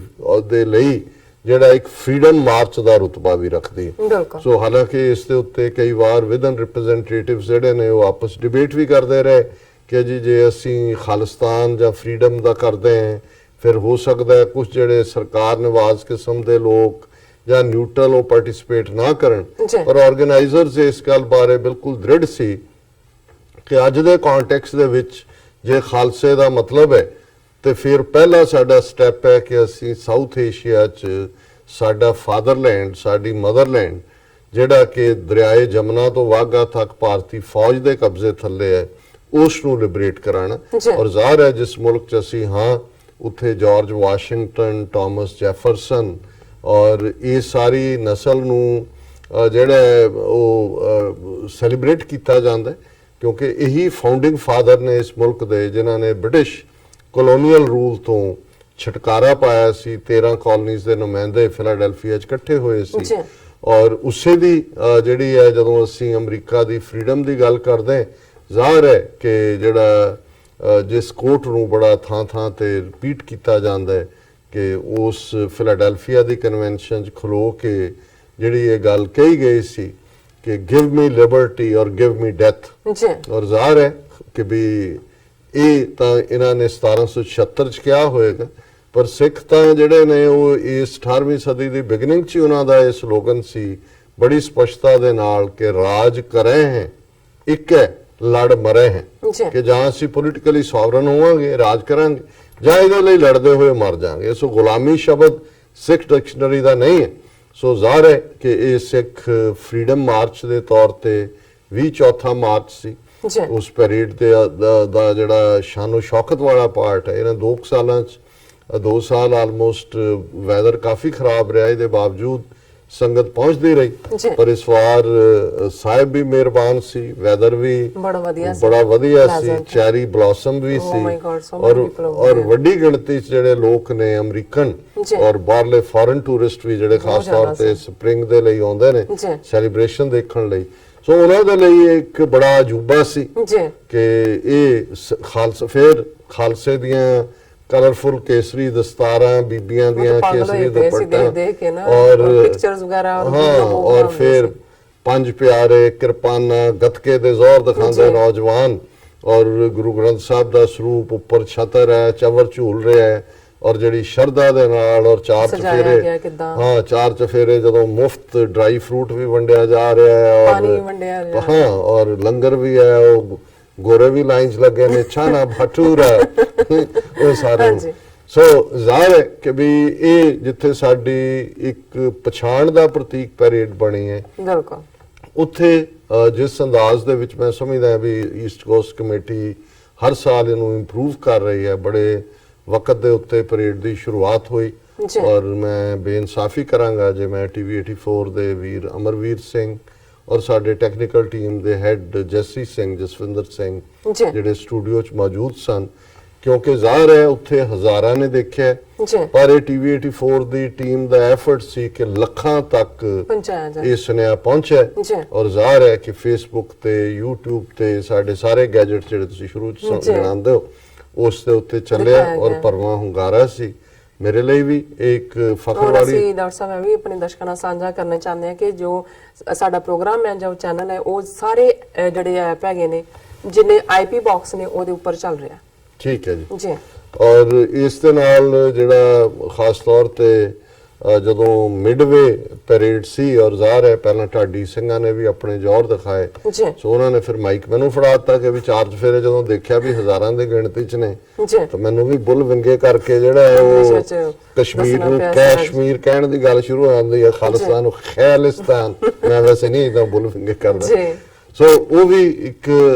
ਦੇ ਲਈ ਜਿਹੜਾ ਇੱਕ ਫਰੀडम ਮਾਰਚ ਦਾ ਰੁਤਬਾ ਵੀ ਰੱਖਦੀ ਹੈ। ਸੋ ਹਾਲਾਂਕਿ ਇਸ ਦੇ ਉੱਤੇ ਕਈ ਵਾਰ ਵਿਦਨ ਰਿਪਰੈਜ਼ੈਂਟੇਟਿਵਸ ਜਿਹੜੇ ਨੇ ਉਹ ਆਪਸ ਡਿਬੇਟ ਵੀ ਕਰਦੇ ਰਹੇ ਕਿ ਜੀ ਜੇ ਅਸੀਂ ਖਾਲਿਸਤਾਨ ਜਾਂ ਫਰੀडम ਦਾ ਕਰਦੇ ਹਾਂ ਫਿਰ ਹੋ ਸਕਦਾ ਹੈ ਕੁਝ ਜਿਹੜੇ ਸਰਕਾਰ ਨਿਵਾਜ਼ ਕਿਸਮ ਦੇ ਲੋਕ ਜਾਂ ਨਿਊਟਰਲ ਉਹ ਪਾਰਟਿਸਿਪੇਟ ਨਾ ਕਰਨ। ਪਰ ਆਰਗੇਨਾਈਜ਼ਰਸ ਇਸ ਗੱਲ ਬਾਰੇ ਬਿਲਕੁਲ ਦ੍ਰਿੜ ਸੀ ਕਿ ਅੱਜ ਦੇ ਕੰਟੈਕਸਟ ਦੇ ਵਿੱਚ ਜੇ ਖਾਲਸੇ ਦਾ ਮਤਲਬ ਹੈ ਤੇ ਫਿਰ ਪਹਿਲਾ ਸਾਡਾ ਸਟੈਪ ਹੈ ਕਿ ਅਸੀਂ ਸਾਊਥ ਏਸ਼ੀਆ 'ਚ ਸਾਡਾ ਫਾਦਰਲੈਂਡ, ਸਾਡੀ ਮਦਰਲੈਂਡ ਜਿਹੜਾ ਕਿ ਦਰਿਆਏ ਜਮਨਾ ਤੋਂ ਵਾਘਾ ਤੱਕ ਭਾਰਤੀ ਫੌਜ ਦੇ ਕਬਜ਼ੇ ਥੱਲੇ ਹੈ, ਉਸ ਨੂੰ ਲਿਬਰੇਟ ਕਰਾਣਾ। ਔਰ ਜ਼ਾਹਰ ਹੈ ਜਿਸ ਮੁਲਕ 'ਚ ਅਸੀਂ ਹਾਂ ਉੱਥੇ ਜਾਰਜ ਵਾਸ਼ਿੰਗਟਨ, ਥਾਮਸ ਜੈਫਰਸਨ ਔਰ ਇਹ ਸਾਰੀ ਨਸਲ ਨੂੰ ਜਿਹੜਾ ਉਹ ਸੈਲੀਬ੍ਰੇਟ ਕੀਤਾ ਜਾਂਦਾ ਕਿਉਂਕਿ ਇਹੀ ਫਾਊਂਡਿੰਗ ਫਾਦਰ ਨੇ ਇਸ ਮੁਲਕ ਦੇ ਜਿਨ੍ਹਾਂ ਨੇ ਬ੍ਰਿਟਿਸ਼ ਕਲੋਨੀਅਲ ਰੂਲ ਤੋਂ ਛੁਟਕਾਰਾ ਪਾਇਆ ਸੀ। 13 ਕਾਲਨੀਜ਼ ਦੇ ਨੁਮਾਇੰਦੇ ਫਿਲਾਡੈਲਫੀਆ 'ਚ ਇਕੱਠੇ ਹੋਏ ਸੀ ਔਰ ਉਸੇ ਦੀ ਜਿਹੜੀ ਹੈ ਜਦੋਂ ਅਸੀਂ ਅਮਰੀਕਾ ਦੀ ਫਰੀडम ਦੀ ਗੱਲ ਕਰਦੇ ਜ਼ਾਹਰ ਹੈ ਕਿ ਜਿਹੜਾ ਜਿਸ ਕੋਟ ਨੂੰ ਬੜਾ ਥਾਂ ਤੇ ਰਿਪੀਟ ਕੀਤਾ ਜਾਂਦਾ ਹੈ ਕਿ ਉਸ ਫਿਲਾਡੈਲਫੀਆ ਦੀ ਕਨਵੈਨਸ਼ਨ 'ਚ ਖਲੋ ਕੇ ਜਿਹੜੀ ਇਹ ਗੱਲ ਕਹੀ ਗਈ ਸੀ ਕਿ ਗਿਵ ਮੀ ਲਿਬਰਟੀ ਔਰ ਗਿਵ ਮੀ ਡੈਥ। ਔਰ ਜ਼ਾਹਰ ਹੈ ਕਿ ਵੀ ਇਹ ਤਾਂ ਇਹਨਾਂ ਨੇ 1776 'ਚ ਕਿਹਾ ਹੋਏਗਾ ਪਰ ਸਿੱਖ ਤਾਂ ਜਿਹੜੇ ਨੇ ਉਹ ਇਸ 18ਵੀਂ ਸਦੀ ਦੀ ਬਿਗਨਿੰਗ 'ਚ ਉਹਨਾਂ ਦਾ ਇਹ ਸਲੋਗਨ ਸੀ ਬੜੀ ਸਪਸ਼ਟਤਾ ਦੇ ਨਾਲ ਕਿ ਰਾਜ ਕਰੇ ਹੈ ਇੱਕ ਹੈ ਲੜ ਮਰੇ ਹੈ ਕਿ ਜਾਂ ਅਸੀਂ ਪੋਲੀਟੀਕਲੀ ਸੋਵਰਨ ਹੋਵਾਂਗੇ ਰਾਜ ਕਰਾਂਗੇ ਜਾਂ ਇਹਦੇ ਲਈ ਲੜਦੇ ਹੋਏ ਮਰ ਜਾਾਂਗੇ। ਸੋ ਗੁਲਾਮੀ ਸ਼ਬਦ ਸਿੱਖ ਡਿਕਸ਼ਨਰੀ ਦਾ ਨਹੀਂ ਹੈ। ਸੋ ਜ਼ਾਹਰ ਹੈ ਕਿ ਇਹ ਸਿੱਖ ਫਰੀडम ਮਾਰਚ ਦੇ ਤੌਰ ਤੇ 24 ਮਾਰਚ ਸੀ। ਉਸ ਪੈਰੇਡ ਦਾ ਜਿਹੜਾ ਸ਼ਾਨੋ ਸ਼ੌਕਤ ਵਾਲਾ ਪਾਰਟ ਹੈ ਇਹਨਾਂ 2 ਸਾਲਾਂ 'ਚ 2 ਸਾਲ ਆਲਮੋਸਟ ਵੈਦਰ ਕਾਫੀ ਖਰਾਬ ਰਿਹਾ, ਇਹਦੇ ਬਾਵਜੂਦ ਸੰਗਤ ਪਹੁੰਚਦੀ ਰਹੀ ਪਰ ਇਸ ਵਾਰ ਸਾਹਿਬ ਵੀ ਮਿਹਰਬਾਨ ਸੀ, ਵੈਦਰ ਵੀ ਬੜਾ ਵਧੀਆ ਸੀ, ਚੈਰੀ ਬਲੌਸਮ ਵੀ ਸੀ ਔਰ ਵੱਡੀ ਗਿਣਤੀ 'ਚ ਜਿਹੜੇ ਲੋਕ ਨੇ ਅਮਰੀਕਨ ਔਰ ਬਾਹਰਲੇ ਫੋਰਨ ਟੂਰਿਸਟ ਵੀ ਜਿਹੜੇ ਖਾਸ ਤੌਰ ਤੇ ਸਪ੍ਰਿੰਗ ਦੇ ਲਈ ਆਉਂਦੇ ਨੇ ਸੈਲੀਬ੍ਰੇਸ਼ਨ ਦੇਖਣ ਲਈ। ਸੋ ਉਹਨਾਂ ਦੇ ਲਈ ਇੱਕ ਬੜਾ ਅਜੂਬਾ ਸੀ ਕਿ ਇਹ ਖਾਲਸੇ ਦੀਆਂ ਕਲਰਫੁਲ ਕੇਸਰੀ ਦਸਤਾਰਾਂ ਬੀਬੀਆਂ ਦੀਆਂ ਕੇਸਰੀ ਦੁਪੱਟਾ ਔਰ ਫਿਰ 5 ਪਿਆਰੇ ਕਿਰਪਾਨਾਂ ਗੱਤਕੇ ਦੇ ਜ਼ੋਰ ਦਿਖਾਉਂਦੇ ਨੌਜਵਾਨ ਔਰ ਗੁਰੂ ਗ੍ਰੰਥ ਸਾਹਿਬ ਦਾ ਸਰੂਪ ਉੱਪਰ ਛਤਰ ਹੈ, ਚਵਰ ਝੂਲ ਰਿਹਾ ਹੈ ਔਰ ਜਿਹੜੀ ਸ਼ਰਧਾ ਦੇ ਨਾਲ ਔਰ 4 ਚਫੇਰੇ 4 ਚਫੇਰੇ ਜਦੋਂ ਮੁਫਤ ਡਰਾਈ ਫਰੂਟ ਵੀ ਵੰਡਿਆ ਜਾ ਰਿਹਾ ਹੈ ਔਰ ਲੰਗਰ ਵੀ ਹੈ, ਉਹ ਗੋਰੇ ਵੀ ਲਾਈਨਸ ਲੱਗੇ ਨੇ, ਛਾਨਾ ਭਟੂਰਾ ਉਹ ਸਾਰੇ। ਸੋ ਜ਼ਾਹਰ ਹੈ ਕਿ ਵੀ ਇਹ ਜਿੱਥੇ ਸਾਡੀ ਇੱਕ ਪਛਾਣ ਦਾ ਪ੍ਰਤੀਕ ਪੈਰੇਡ ਬਣੀ ਹੈ ਉੱਥੇ ਜਿਸ ਅੰਦਾਜ਼ ਦੇ ਵਿੱਚ ਮੈਂ ਸਮਝਦਾ ਵੀ ਈਸਟ ਕੋਸਟ ਕਮੇਟੀ ਹਰ ਸਾਲ ਇਹਨੂੰ ਇੰਪਰੂਵ ਕਰ ਰਹੀ ਹੈ। ਬੜੇ ਵਕਤ ਦੇ ਉੱਤੇ ਪਰੇਡ ਦੀ ਸ਼ੁਰੂਆਤ ਹੋਈ ਔਰ ਮੈਂ ਬੇਇਨਸਾਫੀ ਕਰਾਂਗਾ ਜੇ ਮੈਂ ਟੀਵੀ 84 ਦੇ ਵੀਰ ਅਮਰਵੀਰ ਸਿੰਘ ਔਰ ਸਾਡੇ ਟੈਕਨੀਕਲ ਟੀਮ ਦੇ ਹੈਡ ਜੈਸੀ ਸਿੰਘ, ਜਸਵਿੰਦਰ ਸਿੰਘ ਜਿਹੜੇ ਸਟੂਡੀਓ 'ਚ ਮੌਜੂਦ ਸਨ ਕਿਉਂਕਿ ਜ਼ਾਹਰ ਹੈ ਉੱਥੇ ਹਜ਼ਾਰਾਂ ਨੇ ਦੇਖਿਆ ਪਰ ਇਹ ਟੀਵੀ 84 ਦੀ ਟੀਮ ਦਾ ਐਫਰਟ ਸੀ ਕਿ ਲੱਖਾਂ ਤੱਕ ਇਹ ਸੁਨੇਹਾ ਪਹੁੰਚਿਆ ਔਰ ਜ਼ਾਹਰ ਹੈ ਕਿ ਫੇਸਬੁੱਕ ਤੇ YouTube ਤੇ ਸਾਡੇ ਸਾਰੇ ਗੈਜਟ ਜਿਹੜੇ ਤੁਸੀਂ ਸ਼ੁਰੂ 'ਚ ਗਿਣਾਉਂਦੇ ਹੋ ਉਸ ਦੇ ਉੱਤੇ ਚੱਲਿਆ ਔਰ ਭਰਵਾਂ ਹੁੰਗਾਰਾ ਸੀ। ਮੇਰੇ ਲਈ ਵੀ ਇੱਕ ਫਖਰ ਵਾਲੀ ਅਸੀਂ ਡਾਕਟਰ ਸਾਹਿਬ ਮੈਂ ਵੀ ਆਪਣੇ ਦਰਸ਼ਕਾਂ ਨਾਲ ਸਾਂਝਾ ਕਰਨਾ ਚਾਹੁੰਦੇ ਹਾਂ ਕਿ ਜੋ ਸਾਡਾ ਪ੍ਰੋਗਰਾਮ ਹੈ ਜੋ ਚੈਨਲ ਹੈ ਉਹ ਸਾਰੇ ਜਿਹੜੇ ਐਪ ਹੈਗੇ ਨੇ ਜਿੰਨੇ IP ਬਾਕਸ ਨੇ ਉਹਦੇ ਉੱਪਰ ਚੱਲ ਰਿਹਾ। ਠੀਕ ਹੈ ਜੀ ਔਰ ਇਸ ਦੇ ਨਾਲ ਜਿਹੜਾ ਖਾਸ ਤੌਰ ਤੇ ਜਦੋਂ ਮਿਡਵੇ ਪੈਰੇਡ ਸੀ ਔਰ ਜ਼ਾਹਰ ਹੈ ਪਹਿਲਾਂ ਢਾਡੀ ਸਿੰਘਾਂ ਨੇ ਵੀ ਆਪਣੇ ਜ਼ੋਰ ਦਿਖਾਏ ਸੋ ਉਹਨਾਂ ਨੇ ਫਿਰ ਮਾਈਕ ਮੈਨੂੰ ਫੜਾ ਦਿੱਤਾ ਕਿ ਵੀ 4 ਚਫੇਰੇ ਜਦੋਂ ਦੇਖਿਆ ਵੀ ਹਜ਼ਾਰਾਂ ਦੀ ਗਿਣਤੀ 'ਚ ਨੇ ਤਾਂ ਮੈਨੂੰ ਵੀ ਬੁੱਲ ਵਿੰਗੇ ਕਰਕੇ ਜਿਹੜਾ ਉਹ ਕਸ਼ਮੀਰ ਨੂੰ ਕੈਸ਼ਮੀਰ ਕਹਿਣ ਦੀ ਗੱਲ ਸ਼ੁਰੂ ਹੋ ਜਾਂਦੀ ਹੈ, ਖਾਲਿਸਤਾਨ ਨੂੰ ਖੈਲਿਸਤਾਨ। ਮੈਂ ਵੈਸੇ ਨਹੀਂ ਇਦਾਂ ਬੁੱਲ ਵਿੰਗੇ ਕਰਦਾ। ਸੋ ਉਹ ਵੀ ਇੱਕ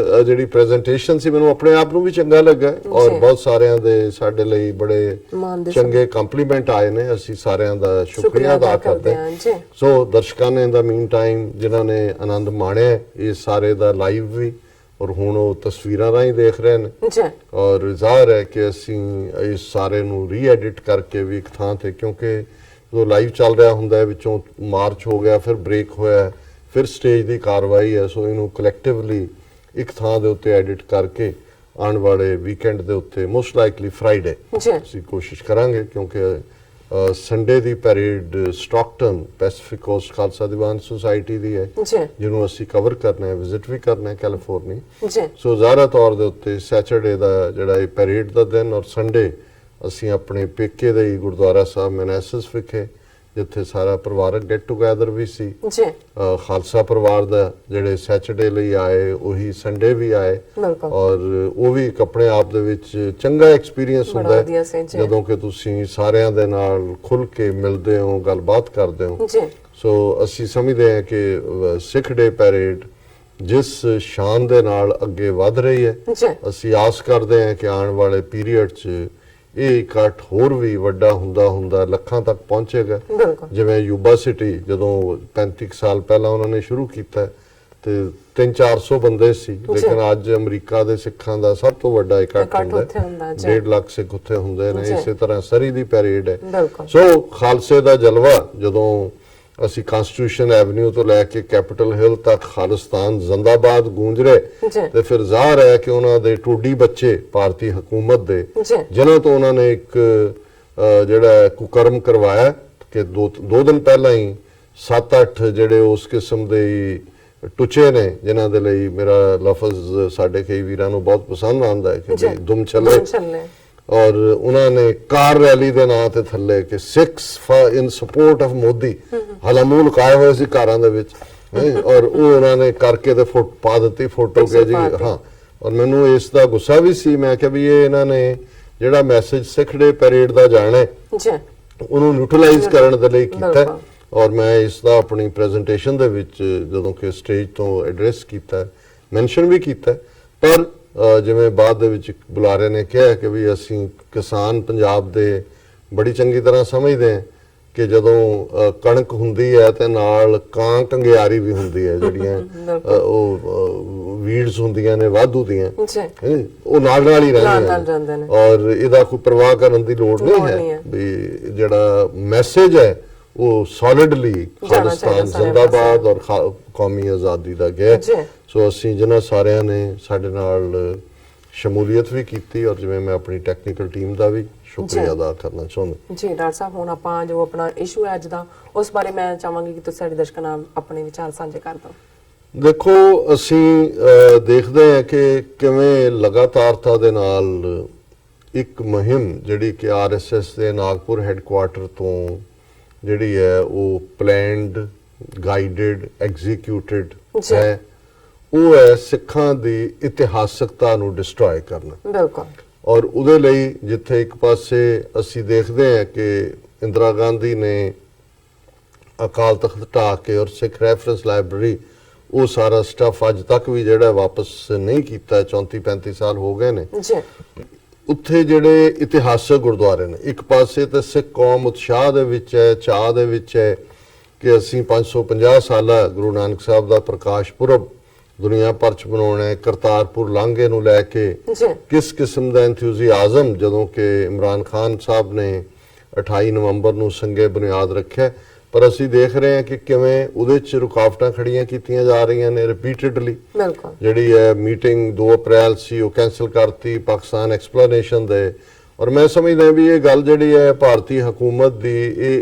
ਜਿਹੜੀ ਪ੍ਰੈਜੈਂਟੇਸ਼ਨ ਸੀ ਮੈਨੂੰ ਆਪਣੇ ਆਪ ਨੂੰ ਵੀ ਚੰਗਾ ਲੱਗਾ ਔਰ ਬਹੁਤ ਸਾਰਿਆਂ ਦੇ ਸਾਡੇ ਲਈ ਬੜੇ ਚੰਗੇ ਕੰਪਲੀਮੈਂਟ ਆਏ ਨੇ। ਅਸੀਂ ਸਾਰਿਆਂ ਦਾ ਸ਼ੁਕਰੀਆ ਅਦਾ ਕਰਦੇ ਹਾਂ। ਸੋ ਦਰਸ਼ਕਾਂ ਨੇ ਇਨ ਦਾ ਮੀਨ ਟਾਈਮ ਜਿਨ੍ਹਾਂ ਨੇ ਆਨੰਦ ਮਾਣਿਆ ਇਸ ਸਾਰੇ ਦਾ ਲਾਈਵ ਵੀ ਔਰ ਹੁਣ ਉਹ ਤਸਵੀਰਾਂ ਰਾਹੀਂ ਦੇਖ ਰਹੇ ਨੇ ਔਰ ਜ਼ਾਹਰ ਹੈ ਕਿ ਅਸੀਂ ਇਸ ਸਾਰੇ ਨੂੰ ਰੀ-ਐਡਿਟ ਕਰਕੇ ਵੀ ਇੱਕ ਥਾਂ ਤੇ, ਕਿਉਂਕਿ ਜੋ ਲਾਈਵ ਚੱਲ ਰਿਹਾ ਹੁੰਦਾ ਹੈ ਵਿੱਚੋਂ ਮਾਰਚ ਹੋ ਗਿਆ, ਫਿਰ ਬ੍ਰੇਕ ਹੋਇਆ, ਫਿਰ ਸਟੇਜ ਦੀ ਕਾਰਵਾਈ ਹੈ, ਸੋ ਇਹਨੂੰ ਕਲੈਕਟਿਵਲੀ ਇੱਕ ਥਾਂ ਦੇ ਉੱਤੇ ਐਡਿਟ ਕਰਕੇ ਆਉਣ ਵਾਲੇ ਵੀਕਐਂਡ ਦੇ ਉੱਤੇ ਮੋਸਟ ਲਾਈਕਲੀ ਫਰਾਈਡੇ ਅਸੀਂ ਕੋਸ਼ਿਸ਼ ਕਰਾਂਗੇ, ਕਿਉਂਕਿ ਸੰਡੇ ਦੀ ਪੈਰੇਡ Stockton Pacific cost Khalsa Diwan society ਦੀ ਹੈ ਜਿਹਨੂੰ ਅਸੀਂ ਕਵਰ ਕਰਨਾ ਹੈ, ਵਿਜ਼ਿਟ ਵੀ ਕਰਨਾ ਹੈ ਕੈਲੀਫੋਰਨੀਆ। ਸੋ ਜ਼ਾਹਰਾ ਤੌਰ ਦੇ ਉੱਤੇ ਸੈਚਰਡੇ ਦਾ ਜਿਹੜਾ ਇਹ ਪੈਰੇਡ ਦਾ ਦਿਨ ਔਰ ਸੰਡੇ ਅਸੀਂ ਆਪਣੇ ਪੇਕੇ ਦੇ ਗੁਰਦੁਆਰਾ ਸਾਹਿਬ ਮੈਨਾਸਸ ਵਿਖੇ ਜਿੱਥੇ ਸਾਰਾ ਪਰਿਵਾਰਕ ਗੈਟ ਟੂਗੇਦਰ ਵੀ ਸੀ। ਖਾਲਸਾ ਪਰਿਵਾਰ ਦਾ ਜਿਹੜੇ ਸੈਚਰਡੇ ਲਈ ਆਏ ਉਹੀ ਸੰਡੇ ਵੀ ਆਏ ਔਰ ਉਹ ਵੀ ਇੱਕ ਆਪਣੇ ਆਪ ਦੇ ਵਿੱਚ ਚੰਗਾ ਐਕਸਪੀਰੀਅੰਸ ਹੁੰਦਾ ਹੈ ਜਦੋਂ ਕਿ ਤੁਸੀਂ ਸਾਰਿਆਂ ਦੇ ਨਾਲ ਖੁੱਲ ਕੇ ਮਿਲਦੇ ਹੋ, ਗੱਲਬਾਤ ਕਰਦੇ ਹੋ। ਸੋ ਅਸੀਂ ਸਮਝਦੇ ਹਾਂ ਕਿ ਸਿੱਖ ਡੇ ਪੈਰੇਡ ਜਿਸ ਸ਼ਾਨ ਦੇ ਨਾਲ ਅੱਗੇ ਵਧ ਰਹੀ ਹੈ, ਅਸੀਂ ਆਸ ਕਰਦੇ ਹਾਂ ਕਿ ਆਉਣ ਵਾਲੇ ਪੀਰੀਅਡ 'ਚ ਇਹ ਇਕੱਠ ਹੋਰ ਵੀ ਵੱਡਾ ਹੁੰਦਾ ਲੱਖਾਂ ਤੱਕ ਪਹੁੰਚੇਗਾ। ਜਿਵੇਂ ਯੂਬਾ ਸਿਟੀ ਜਦੋਂ 35 ਸਾਲ ਪਹਿਲਾਂ ਉਹਨਾਂ ਨੇ ਸ਼ੁਰੂ ਕੀਤਾ ਤੇ 300-400 ਬੰਦੇ ਸੀ, ਲੇਕਿਨ ਅੱਜ ਅਮਰੀਕਾ ਦੇ ਸਿੱਖਾਂ ਦਾ ਸਭ ਤੋਂ ਵੱਡਾ ਇਕੱਠ ਹੁੰਦਾ ਹੈ, 1.5 ਲੱਖ ਸਿੱਖ ਉੱਥੇ ਹੁੰਦੇ ਨੇ। ਇਸੇ ਤਰ੍ਹਾਂ ਸਰੀ ਦੀ ਪੈਰੇਡ ਹੈ। ਸੋ ਖਾਲਸੇ ਦਾ ਜਲਵਾ ਜਦੋਂ ਅਸੀਂ ਕਨਸਟੀਟਿਊਸ਼ਨ ਐਵਨਿਊ ਤੋਂ ਲੈ ਕੇ ਕੈਪੀਟਲ ਹਿੱਲ ਤੱਕ ਖਾਲਿਸਤਾਨ ਜ਼ਿੰਦਾਬਾਦ ਗੂੰਜ ਰਹੇ ਤੇ ਫਿਰ ਜ਼ਾਹਰ ਹੈ ਕਿ ਉਹਨਾਂ ਦੇ ਟੂਡੀ ਬੱਚੇ ਭਾਰਤੀ ਹਕੂਮਤ ਦੇ ਜਿਨ੍ਹਾਂ ਤੋਂ ਉਹਨਾਂ ਨੇ ਇੱਕ ਜਿਹੜਾ ਕੁਕਰਮ ਕਰਵਾਇਆ ਕਿ ਦੋ ਦਿਨ ਪਹਿਲਾਂ ਹੀ 7-8 ਜਿਹੜੇ ਉਸ ਕਿਸਮ ਦੇ ਟੁੱਚੇ ਨੇ ਜਿਨ੍ਹਾਂ ਦੇ ਲਈ ਮੇਰਾ ਲਫ਼ਜ਼ ਸਾਡੇ ਕਈ ਵੀਰਾਂ ਨੂੰ ਬਹੁਤ ਪਸੰਦ ਆਉਂਦਾ ਹੈ ਕਿ ਦੁਮ ਚੱਲੇ ਔਰ ਉਹਨਾਂ ਨੇ ਕਾਰ ਰੈਲੀ ਦੇ ਨਾਂ ਤੇ ਥੱਲੇ ਕਿ Sikhs in support of Modi ਹਲਾਮੂ ਲੁਕਾਏ ਹੋਏ ਸੀ ਕਾਰਾਂ ਦੇ ਵਿੱਚ ਔਰ ਉਹ ਉਹਨਾਂ ਨੇ ਕਰਕੇ ਤੇ ਪਾ ਦਿੱਤੀ ਫੋਟੋ ਕੇ ਜੀ। ਹਾਂ, ਔਰ ਮੈਨੂੰ ਇਸ ਦਾ ਗੁੱਸਾ ਵੀ ਸੀ। ਮੈਂ ਕਿਹਾ ਵੀ ਇਹ ਇਹਨਾਂ ਨੇ ਜਿਹੜਾ ਮੈਸੇਜ ਸਿੱਖ ਡੇ ਪੈਰੇਡ ਦਾ ਜਾਣਾ ਉਹਨੂੰ ਨਿਊਟਰਲਾਈਜ਼ ਕਰਨ ਦੇ ਲਈ ਕੀਤਾ ਔਰ ਮੈਂ ਇਸ ਦਾ ਆਪਣੀ ਪ੍ਰੈਜੈਂਟੇਸ਼ਨ ਦੇ ਵਿੱਚ ਜਦੋਂ ਕਿ ਸਟੇਜ ਤੋਂ ਐਡਰੈਸ ਕੀਤਾ, ਮੈਂਸ਼ਨ ਵੀ ਕੀਤਾ। ਪਰ ਜਿਵੇਂ ਬਾਅਦ ਦੇ ਵਿੱਚ ਬੁਲਾਰੇ ਨੇ ਕਿਹਾ ਕਿ ਵੀ ਅਸੀਂ ਕਿਸਾਨ ਪੰਜਾਬ ਦੇ ਬੜੀ ਚੰਗੀ ਤਰ੍ਹਾਂ ਸਮਝਦੇ ਹਾਂ ਕਿ ਜਦੋਂ ਕਣਕ ਹੁੰਦੀ ਹੈ ਤੇ ਨਾਲ ਕਾਂ ਕੰਗਿਆਰੀ ਵੀ ਹੁੰਦੀ ਹੈ, ਜਿਹੜੀਆਂ ਉਹ ਵੀਡਸ ਹੁੰਦੀਆਂ ਨੇ ਵਾਧੂ ਦੀਆਂ, ਉਹ ਨਾਲ ਹੀ ਰਹਿੰਦੀਆਂ ਨੇ ਔਰ ਇਹਦਾ ਕੋਈ ਪਰਵਾਹ ਕਰਨ ਦੀ ਲੋੜ ਨਹੀਂ ਹੈ ਵੀ ਜਿਹੜਾ ਮੈਸੇਜ ਹੈ ਉਹ ਸੋਲਿਡਲੀ ਖਾਲਿਸਤਾਨ ਜ਼ਿੰਦਾਬਾਦ ਔਰ ਕੌਮੀ ਆਜ਼ਾਦੀ ਦਾ ਗਿਆ। ਸੋ ਅਸੀਂ ਜਿਨ੍ਹਾਂ ਸਾਰਿਆਂ ਨੇ ਸਾਡੇ ਨਾਲ ਸ਼ਮੂਲੀਅਤ ਵੀ ਕੀਤੀ ਔਰ ਜਿਵੇਂ ਮੈਂ ਆਪਣੀ ਟੈਕਨੀਕਲ ਟੀਮ ਦਾ ਵੀ ਸ਼ੁਕਰੀਆ ਅਦਾ ਕਰਨਾ ਚਾਹੁੰਦਾ। ਜੀ ਡਾਕਟਰ ਸਾਹਿਬ, ਹੁਣ ਆਪਾਂ ਜੋ ਆਪਣਾ ਇਸ਼ੂ ਹੈ ਅੱਜ ਦਾ ਉਸ ਬਾਰੇ ਮੈਂ ਚਾਹਾਂਗੀ ਕਿ ਤੁਸੀਂ ਸਾਡੇ ਦਰਸ਼ਕਾਂ ਨਾਲ ਆਪਣੇ ਵਿਚਾਰ ਸਾਂਝੇ ਕਰ ਦਿਓ। ਦੇਖੋ, ਅਸੀਂ ਦੇਖਦੇ ਹਾਂ ਕਿ ਕਿਵੇਂ ਲਗਾਤਾਰਤਾ ਦੇ ਨਾਲ ਇੱਕ ਮੁਹਿੰਮ ਜਿਹੜੀ ਕਿ RSS ਦੇ ਨਾਗਪੁਰ ਹੈੱਡਕੁਆਰਟਰ ਤੋਂ ਜਿਹੜੀ ਹੈ ਉਹ ਪਲੈਨਡ, ਗਾਈਡਡ, ਐਗਜ਼ੀਕਿਊਟਿਡ ਹੈ। ਉਹ ਹੈ ਸਿੱਖਾਂ ਦੀ ਇਤਿਹਾਸਕਤਾ ਨੂੰ ਡਿਸਟਰੋਏ ਕਰਨਾ। ਬਿਲਕੁਲ। ਔਰ ਉਹਦੇ ਲਈ ਜਿੱਥੇ ਇੱਕ ਪਾਸੇ ਅਸੀਂ ਦੇਖਦੇ ਹਾਂ ਕਿ ਇੰਦਰਾ ਗਾਂਧੀ ਨੇ ਅਕਾਲ ਤਖਤ ਢਾਹ ਕੇ ਔਰ ਸਿੱਖ ਰੈਫਰੈਂਸ ਲਾਇਬ੍ਰੇਰੀ ਉਹ ਸਾਰਾ ਸਟੱਫ ਅੱਜ ਤੱਕ ਵੀ ਜਿਹੜਾ ਵਾਪਸ ਨਹੀਂ ਕੀਤਾ, 34-35 ਸਾਲ ਹੋ ਗਏ ਨੇ। ਉੱਥੇ ਜਿਹੜੇ ਇਤਿਹਾਸਕ ਗੁਰਦੁਆਰੇ ਨੇ, ਇੱਕ ਪਾਸੇ ਤੇ ਸਿੱਖ ਕੌਮ ਉਤਸ਼ਾਹ ਦੇ ਵਿੱਚ ਹੈ, ਚਾਹ ਦੇ ਵਿੱਚ ਹੈ ਕਿ ਅਸੀਂ 550 ਸਾਲਾ ਗੁਰੂ ਨਾਨਕ ਸਾਹਿਬ ਦਾ ਪ੍ਰਕਾਸ਼ ਪੁਰਬ ਦੁਨੀਆ ਭਰ ਚ ਮਨਾਉਣਾ ਹੈ। ਕਰਤਾਰਪੁਰ ਲਾਂਘੇ ਨੂੰ ਲੈ ਕੇ ਕਿਸ ਕਿਸਮ ਦਾ ਐਂਥੂਸੀਆਜ਼ਮ ਜਦੋਂ ਕਿ ਇਮਰਾਨ ਖਾਨ ਸਾਹਿਬ ਨੇ 28 ਨਵੰਬਰ ਨੂੰ ਸੰਗੇ ਬੁਨਿਆਦ ਰੱਖਿਆ, ਪਰ ਅਸੀਂ ਦੇਖ ਰਹੇ ਹਾਂ ਕਿ ਕਿਵੇਂ ਉਹਦੇ ਚ ਰੁਕਾਵਟਾਂ ਖੜੀਆਂ ਕੀਤੀਆਂ ਜਾ ਰਹੀਆਂ ਨੇ ਰਿਪੀਟਡਲੀ। ਜਿਹੜੀ ਹੈ ਮੀਟਿੰਗ 2 ਅਪ੍ਰੈਲ ਸੀ ਉਹ ਕੈਂਸਲ ਕਰਤੀ ਪਾਕਿਸਤਾਨ ਐਕਸਪਲੇਨੇਸ਼ਨ ਦੇ। ਔਰ ਮੈਂ ਸਮਝਦਾ ਵੀ ਇਹ ਗੱਲ ਜਿਹੜੀ ਹੈ ਭਾਰਤੀ ਹਕੂਮਤ ਦੀ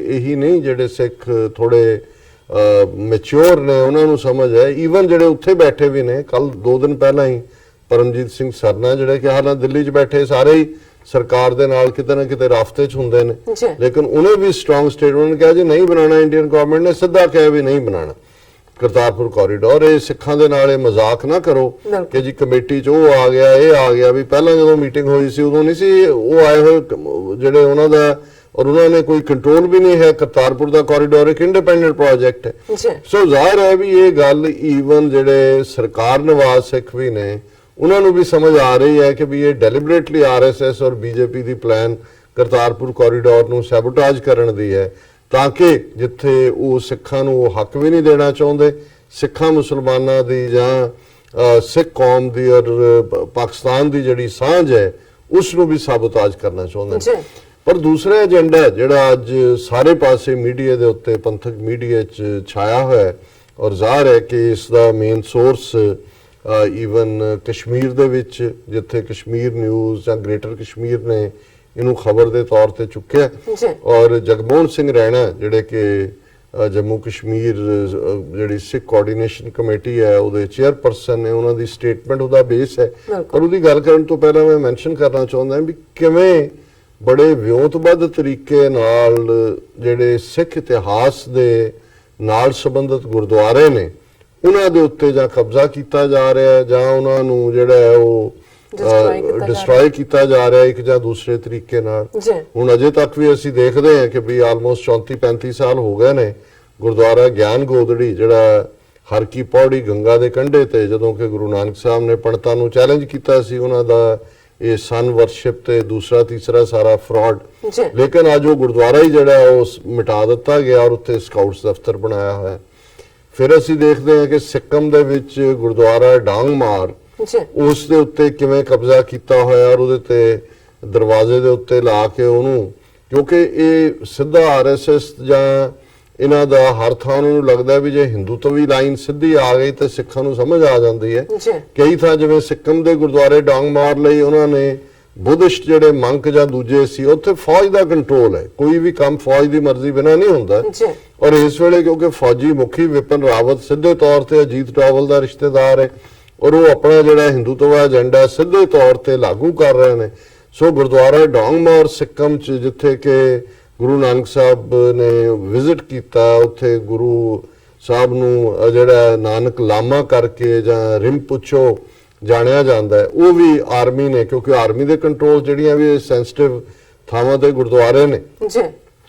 ਇਹੀ ਨਹੀਂ, ਜਿਹੜੇ ਸਿੱਖ ਥੋੜੇ ਮੈਚੁਰ ਨੇ ਉਹਨਾਂ ਨੂੰ ਸਮਝ ਹੈ। ਈਵਨ ਜਿਹੜੇ ਉੱਥੇ ਬੈਠੇ ਵੀ ਨੇ, ਕੱਲ 2 ਦਿਨ ਪਹਿਲਾਂ ਹੀ ਪਰਮਜੀਤ ਸਿੰਘ ਸਰਨਾ ਜਿਹੜੇ ਕਿ ਹਾਲਾਂ ਦਿੱਲੀ 'ਚ ਬੈਠੇ ਸਾਰੇ ਹੀ ਸਰਕਾਰ ਦੇ ਨਾਲ ਕਿਤੇ ਨਾ ਕਿਤੇ ਰਾਫਤੇ 'ਚ ਹੁੰਦੇ ਨੇ, ਲੇਕਿਨ ਉਹਨੇ ਵੀ ਸਟਰੋਂਗ ਸਟੇਟਮੈਂਟ ਕਿਹਾ ਜੀ ਨਹੀਂ ਬਣਾਉਣਾ। ਇੰਡੀਅਨ ਗਵਰਨਮੈਂਟ ਨੇ ਸਿੱਧਾ ਕਿਹਾ ਵੀ ਨਹੀਂ ਬਣਾਉਣਾ ਕਰਤਾਰਪੁਰ ਕੋਰੀਡੋਰ। ਇਹ ਸਿੱਖਾਂ ਦੇ ਨਾਲ ਇਹ ਮਜ਼ਾਕ ਨਾ ਕਰੋ ਕਿ ਜੀ ਕਮੇਟੀ 'ਚ ਉਹ ਆ ਗਿਆ, ਇਹ ਆ ਗਿਆ। ਵੀ ਪਹਿਲਾਂ ਜਦੋਂ ਮੀਟਿੰਗ ਹੋਈ ਸੀ ਉਦੋਂ ਨਹੀਂ ਸੀ ਉਹ ਆਏ ਹੋਏ ਜਿਹੜੇ ਉਹਨਾਂ ਦਾ ਔਰ ਉਹਨਾਂ ਨੇ ਕੋਈ ਕੰਟਰੋਲ ਵੀ ਨਹੀਂ ਹੈ। ਕਰਤਾਰਪੁਰ ਦਾ ਕੋਰੀਡੋਰ ਇੱਕ ਇੰਡੀਪੈਂਡੈਂਟ ਪ੍ਰੋਜੈਕਟ ਹੈ। ਜੀ ਸੋ ਜ਼ਾਹਿਰ ਹੈ ਵੀ ਇਹ ਗੱਲ ਈਵਨ ਜਿਹੜੇ ਸਰਕਾਰ ਨਵਾਜ਼ ਸਿੱਖ ਵੀ ਨੇ ਉਹਨਾਂ ਨੂੰ ਵੀ ਸਮਝ ਆ ਰਹੀ ਹੈ ਕਿ ਵੀ ਇਹ ਡੈਲੀਬਰੇਟਲੀ ਆਰਐਸਐਸ ਔਰ ਬੀਜੇਪੀ ਦੀ ਪਲਾਨ ਕਰਤਾਰਪੁਰ ਕੋਰੀਡੋਰ ਨੂੰ ਸੈਬੋਟੇਜ ਕਰਨ ਦੀ ਹੈ, ਤਾਂ ਕਿ ਜਿੱਥੇ ਉਹ ਸਿੱਖਾਂ ਨੂੰ ਉਹ ਹੱਕ ਵੀ ਨਹੀਂ ਦੇਣਾ ਚਾਹੁੰਦੇ, ਸਿੱਖਾਂ ਮੁਸਲਮਾਨਾਂ ਦੀ ਜਾਂ ਸਿੱਖ ਕੌਮ ਦੀ ਔਰ ਪਾਕਿਸਤਾਨ ਦੀ ਜਿਹੜੀ ਸਾਂਝ ਹੈ ਉਸ ਨੂੰ ਵੀ ਸੈਬੋਟੇਜ ਕਰਨਾ ਚਾਹੁੰਦੇ ਨੇ। ਪਰ ਦੂਸਰਾ ਏਜੰਡਾ ਜਿਹੜਾ ਅੱਜ ਸਾਰੇ ਪਾਸੇ ਮੀਡੀਆ ਦੇ ਉੱਤੇ ਪੰਥਕ ਮੀਡੀਆ 'ਚ ਛਾਇਆ ਹੋਇਆ ਹੈ ਔਰ ਜ਼ਾਹਰ ਹੈ ਕਿ ਇਸ ਦਾ ਮੇਨ ਸੋਰਸ ਈਵਨ ਕਸ਼ਮੀਰ ਦੇ ਵਿੱਚ, ਜਿੱਥੇ ਕਸ਼ਮੀਰ ਨਿਊਜ਼ ਜਾਂ ਗ੍ਰੇਟਰ ਕਸ਼ਮੀਰ ਨੇ ਇਹਨੂੰ ਖਬਰ ਦੇ ਤੌਰ ਤੇ ਚੁੱਕਿਆ ਔਰ ਜਗਮੋਹਨ ਸਿੰਘ ਰੈਣਾ ਜਿਹੜੇ ਕਿ ਜੰਮੂ ਕਸ਼ਮੀਰ ਜਿਹੜੀ ਸਿੱਖ ਕੋਆਰਡੀਨੇਸ਼ਨ ਕਮੇਟੀ ਹੈ ਉਹਦੇ ਚੇਅਰਪਰਸਨ ਨੇ, ਉਹਨਾਂ ਦੀ ਸਟੇਟਮੈਂਟ ਉਹਦਾ ਬੇਸ ਹੈ। ਪਰ ਉਹਦੀ ਗੱਲ ਕਰਨ ਤੋਂ ਪਹਿਲਾਂ ਮੈਂ ਮੈਂਸ਼ਨ ਕਰਨਾ ਚਾਹੁੰਦਾ ਵੀ ਕਿਵੇਂ ਬੜੇ ਵਿਉਂਤਬੱਧ ਤਰੀਕੇ ਨਾਲ ਜਿਹੜੇ ਸਿੱਖ ਇਤਿਹਾਸ ਦੇ ਨਾਲ ਸੰਬੰਧਿਤ ਗੁਰਦੁਆਰੇ ਨੇ ਉਹਨਾਂ ਦੇ ਉੱਤੇ ਜਾਂ ਕਬਜ਼ਾ ਕੀਤਾ ਜਾ ਰਿਹਾ ਹੈ ਜਾਂ ਉਹਨਾਂ ਨੂੰ ਜਿਹੜਾ ਹੈ ਉਹ ਡਿਸਟਰੋਏ ਕੀਤਾ ਜਾ ਰਿਹਾ ਇੱਕ ਜਾਂ ਦੂਸਰੇ ਤਰੀਕੇ ਨਾਲ। ਹੁਣ ਅਜੇ ਤੱਕ ਵੀ ਅਸੀਂ ਦੇਖਦੇ ਹਾਂ ਕਿ ਵੀ ਆਲਮੋਸਟ 34-35 ਸਾਲ ਹੋ ਗਏ ਨੇ ਗੁਰਦੁਆਰਾ ਗਿਆਨ ਗੋਦੜੀ ਜਿਹੜਾ ਹਰ ਕੀ ਪੌੜੀ ਗੰਗਾ ਦੇ ਕੰਢੇ ਤੇ, ਜਦੋਂ ਕਿ ਗੁਰੂ ਨਾਨਕ ਸਾਹਿਬ ਨੇ ਪੰਡਤਾਂ ਨੂੰ ਚੈਲੰਜ ਕੀਤਾ ਸੀ ਉਹਨਾਂ ਦਾ ਇਹ ਸਨ ਵਰਸ਼ਿਪ ਤੇ ਦੂਸਰਾ ਤੀਸਰਾ ਸਾਰਾ ਫਰਾਡ, ਲੇਕਿਨ ਅੱਜ ਉਹ ਗੁਰਦੁਆਰਾ ਹੀ ਜਿਹੜਾ ਉਹ ਮਿਟਾ ਦਿੱਤਾ ਗਿਆ ਔਰ ਉੱਥੇ ਸਕਾਊਟਸ ਦਫ਼ਤਰ ਬਣਾਇਆ ਹੋਇਆ। ਫਿਰ ਅਸੀਂ ਦੇਖਦੇ ਹਾਂ ਕਿ ਸਿੱਕਮ ਦੇ ਵਿੱਚ ਗੁਰਦੁਆਰਾ ਡਾਂਗਮਾਰ ਉਸ ਦੇ ਉੱਤੇ ਕਿਵੇਂ ਕਬਜ਼ਾ ਕੀਤਾ ਹੋਇਆ ਔਰ ਉਹਦੇ ਤੇ ਦਰਵਾਜ਼ੇ ਦੇ ਉੱਤੇ ਲਾ ਕੇ ਉਹਨੂੰ, ਕਿਉਂਕਿ ਇਹ ਸਿੱਧਾ ਆਰਐਸਐਸ ਜਾਂ ਇਹਨਾਂ ਦਾ ਹਰ ਥਾਂ ਨੂੰ ਲੱਗਦਾ ਵੀ ਜੇ ਹਿੰਦੂਤਵੀ ਲਾਈਨ ਸਿੱਧੀ ਆ ਗਈ ਤਾਂ ਸਿੱਖਾਂ ਨੂੰ ਸਮਝ ਆ ਜਾਂਦੀ ਹੈ। ਕਈ ਥਾਂ ਜਿਵੇਂ ਸਿੱਕਮ ਦੇ ਗੁਰਦੁਆਰੇ ਡਾਂਗਮਾਰ ਲਈ ਉਹਨਾਂ ਨੇ ਬੁੱਧਿਸਟ ਜਿਹੜੇ ਮੰਕ ਜਾਂ ਦੂਜੇ ਸੀ ਉੱਥੇ ਫੌਜ ਦਾ ਕੰਟਰੋਲ ਹੈ, ਕੋਈ ਵੀ ਕੰਮ ਫੌਜ ਦੀ ਮਰਜ਼ੀ ਬਿਨਾਂ ਨਹੀਂ ਹੁੰਦਾ। ਔਰ ਇਸ ਵੇਲੇ ਕਿਉਂਕਿ ਫੌਜੀ ਮੁਖੀ ਵਿਪਨ ਰਾਵਤ ਸਿੱਧੇ ਤੌਰ ਤੇ ਅਜੀਤ ਡੋਵਲ ਦਾ ਰਿਸ਼ਤੇਦਾਰ ਹੈ ਔਰ ਉਹ ਆਪਣਾ ਜਿਹੜਾ ਹਿੰਦੂਤਵਾ ਏਜੰਡਾ ਸਿੱਧੇ ਤੌਰ ਤੇ ਲਾਗੂ ਕਰ ਰਹੇ ਨੇ। ਸੋ ਗੁਰਦੁਆਰਾ ਡਾਂਗਮਾਰ ਸਿੱਕਮ 'ਚ ਜਿੱਥੇ ਕਿ ਗੁਰੂ ਨਾਨਕ ਸਾਹਿਬ ਨੇ ਵਿਜ਼ਿਟ ਕੀਤਾ, ਉੱਥੇ ਗੁਰੂ ਸਾਹਿਬ ਨੂੰ ਜਿਹੜਾ ਨਾਨਕ ਲਾਮਾ ਕਰਕੇ ਜਾਂ ਰਿੰਪੁਚੋ ਜਾਣਿਆ ਜਾਂਦਾ ਹੈ, ਉਹ ਵੀ ਆਰਮੀ ਨੇ, ਕਿਉਂਕਿ ਆਰਮੀ ਦੇ ਕੰਟਰੋਲ ਜਿਹੜੀਆਂ ਵੀ ਸੈਂਸਿਟਿਵ ਥਾਵਾਂ ਤੇ ਗੁਰਦੁਆਰੇ ਨੇ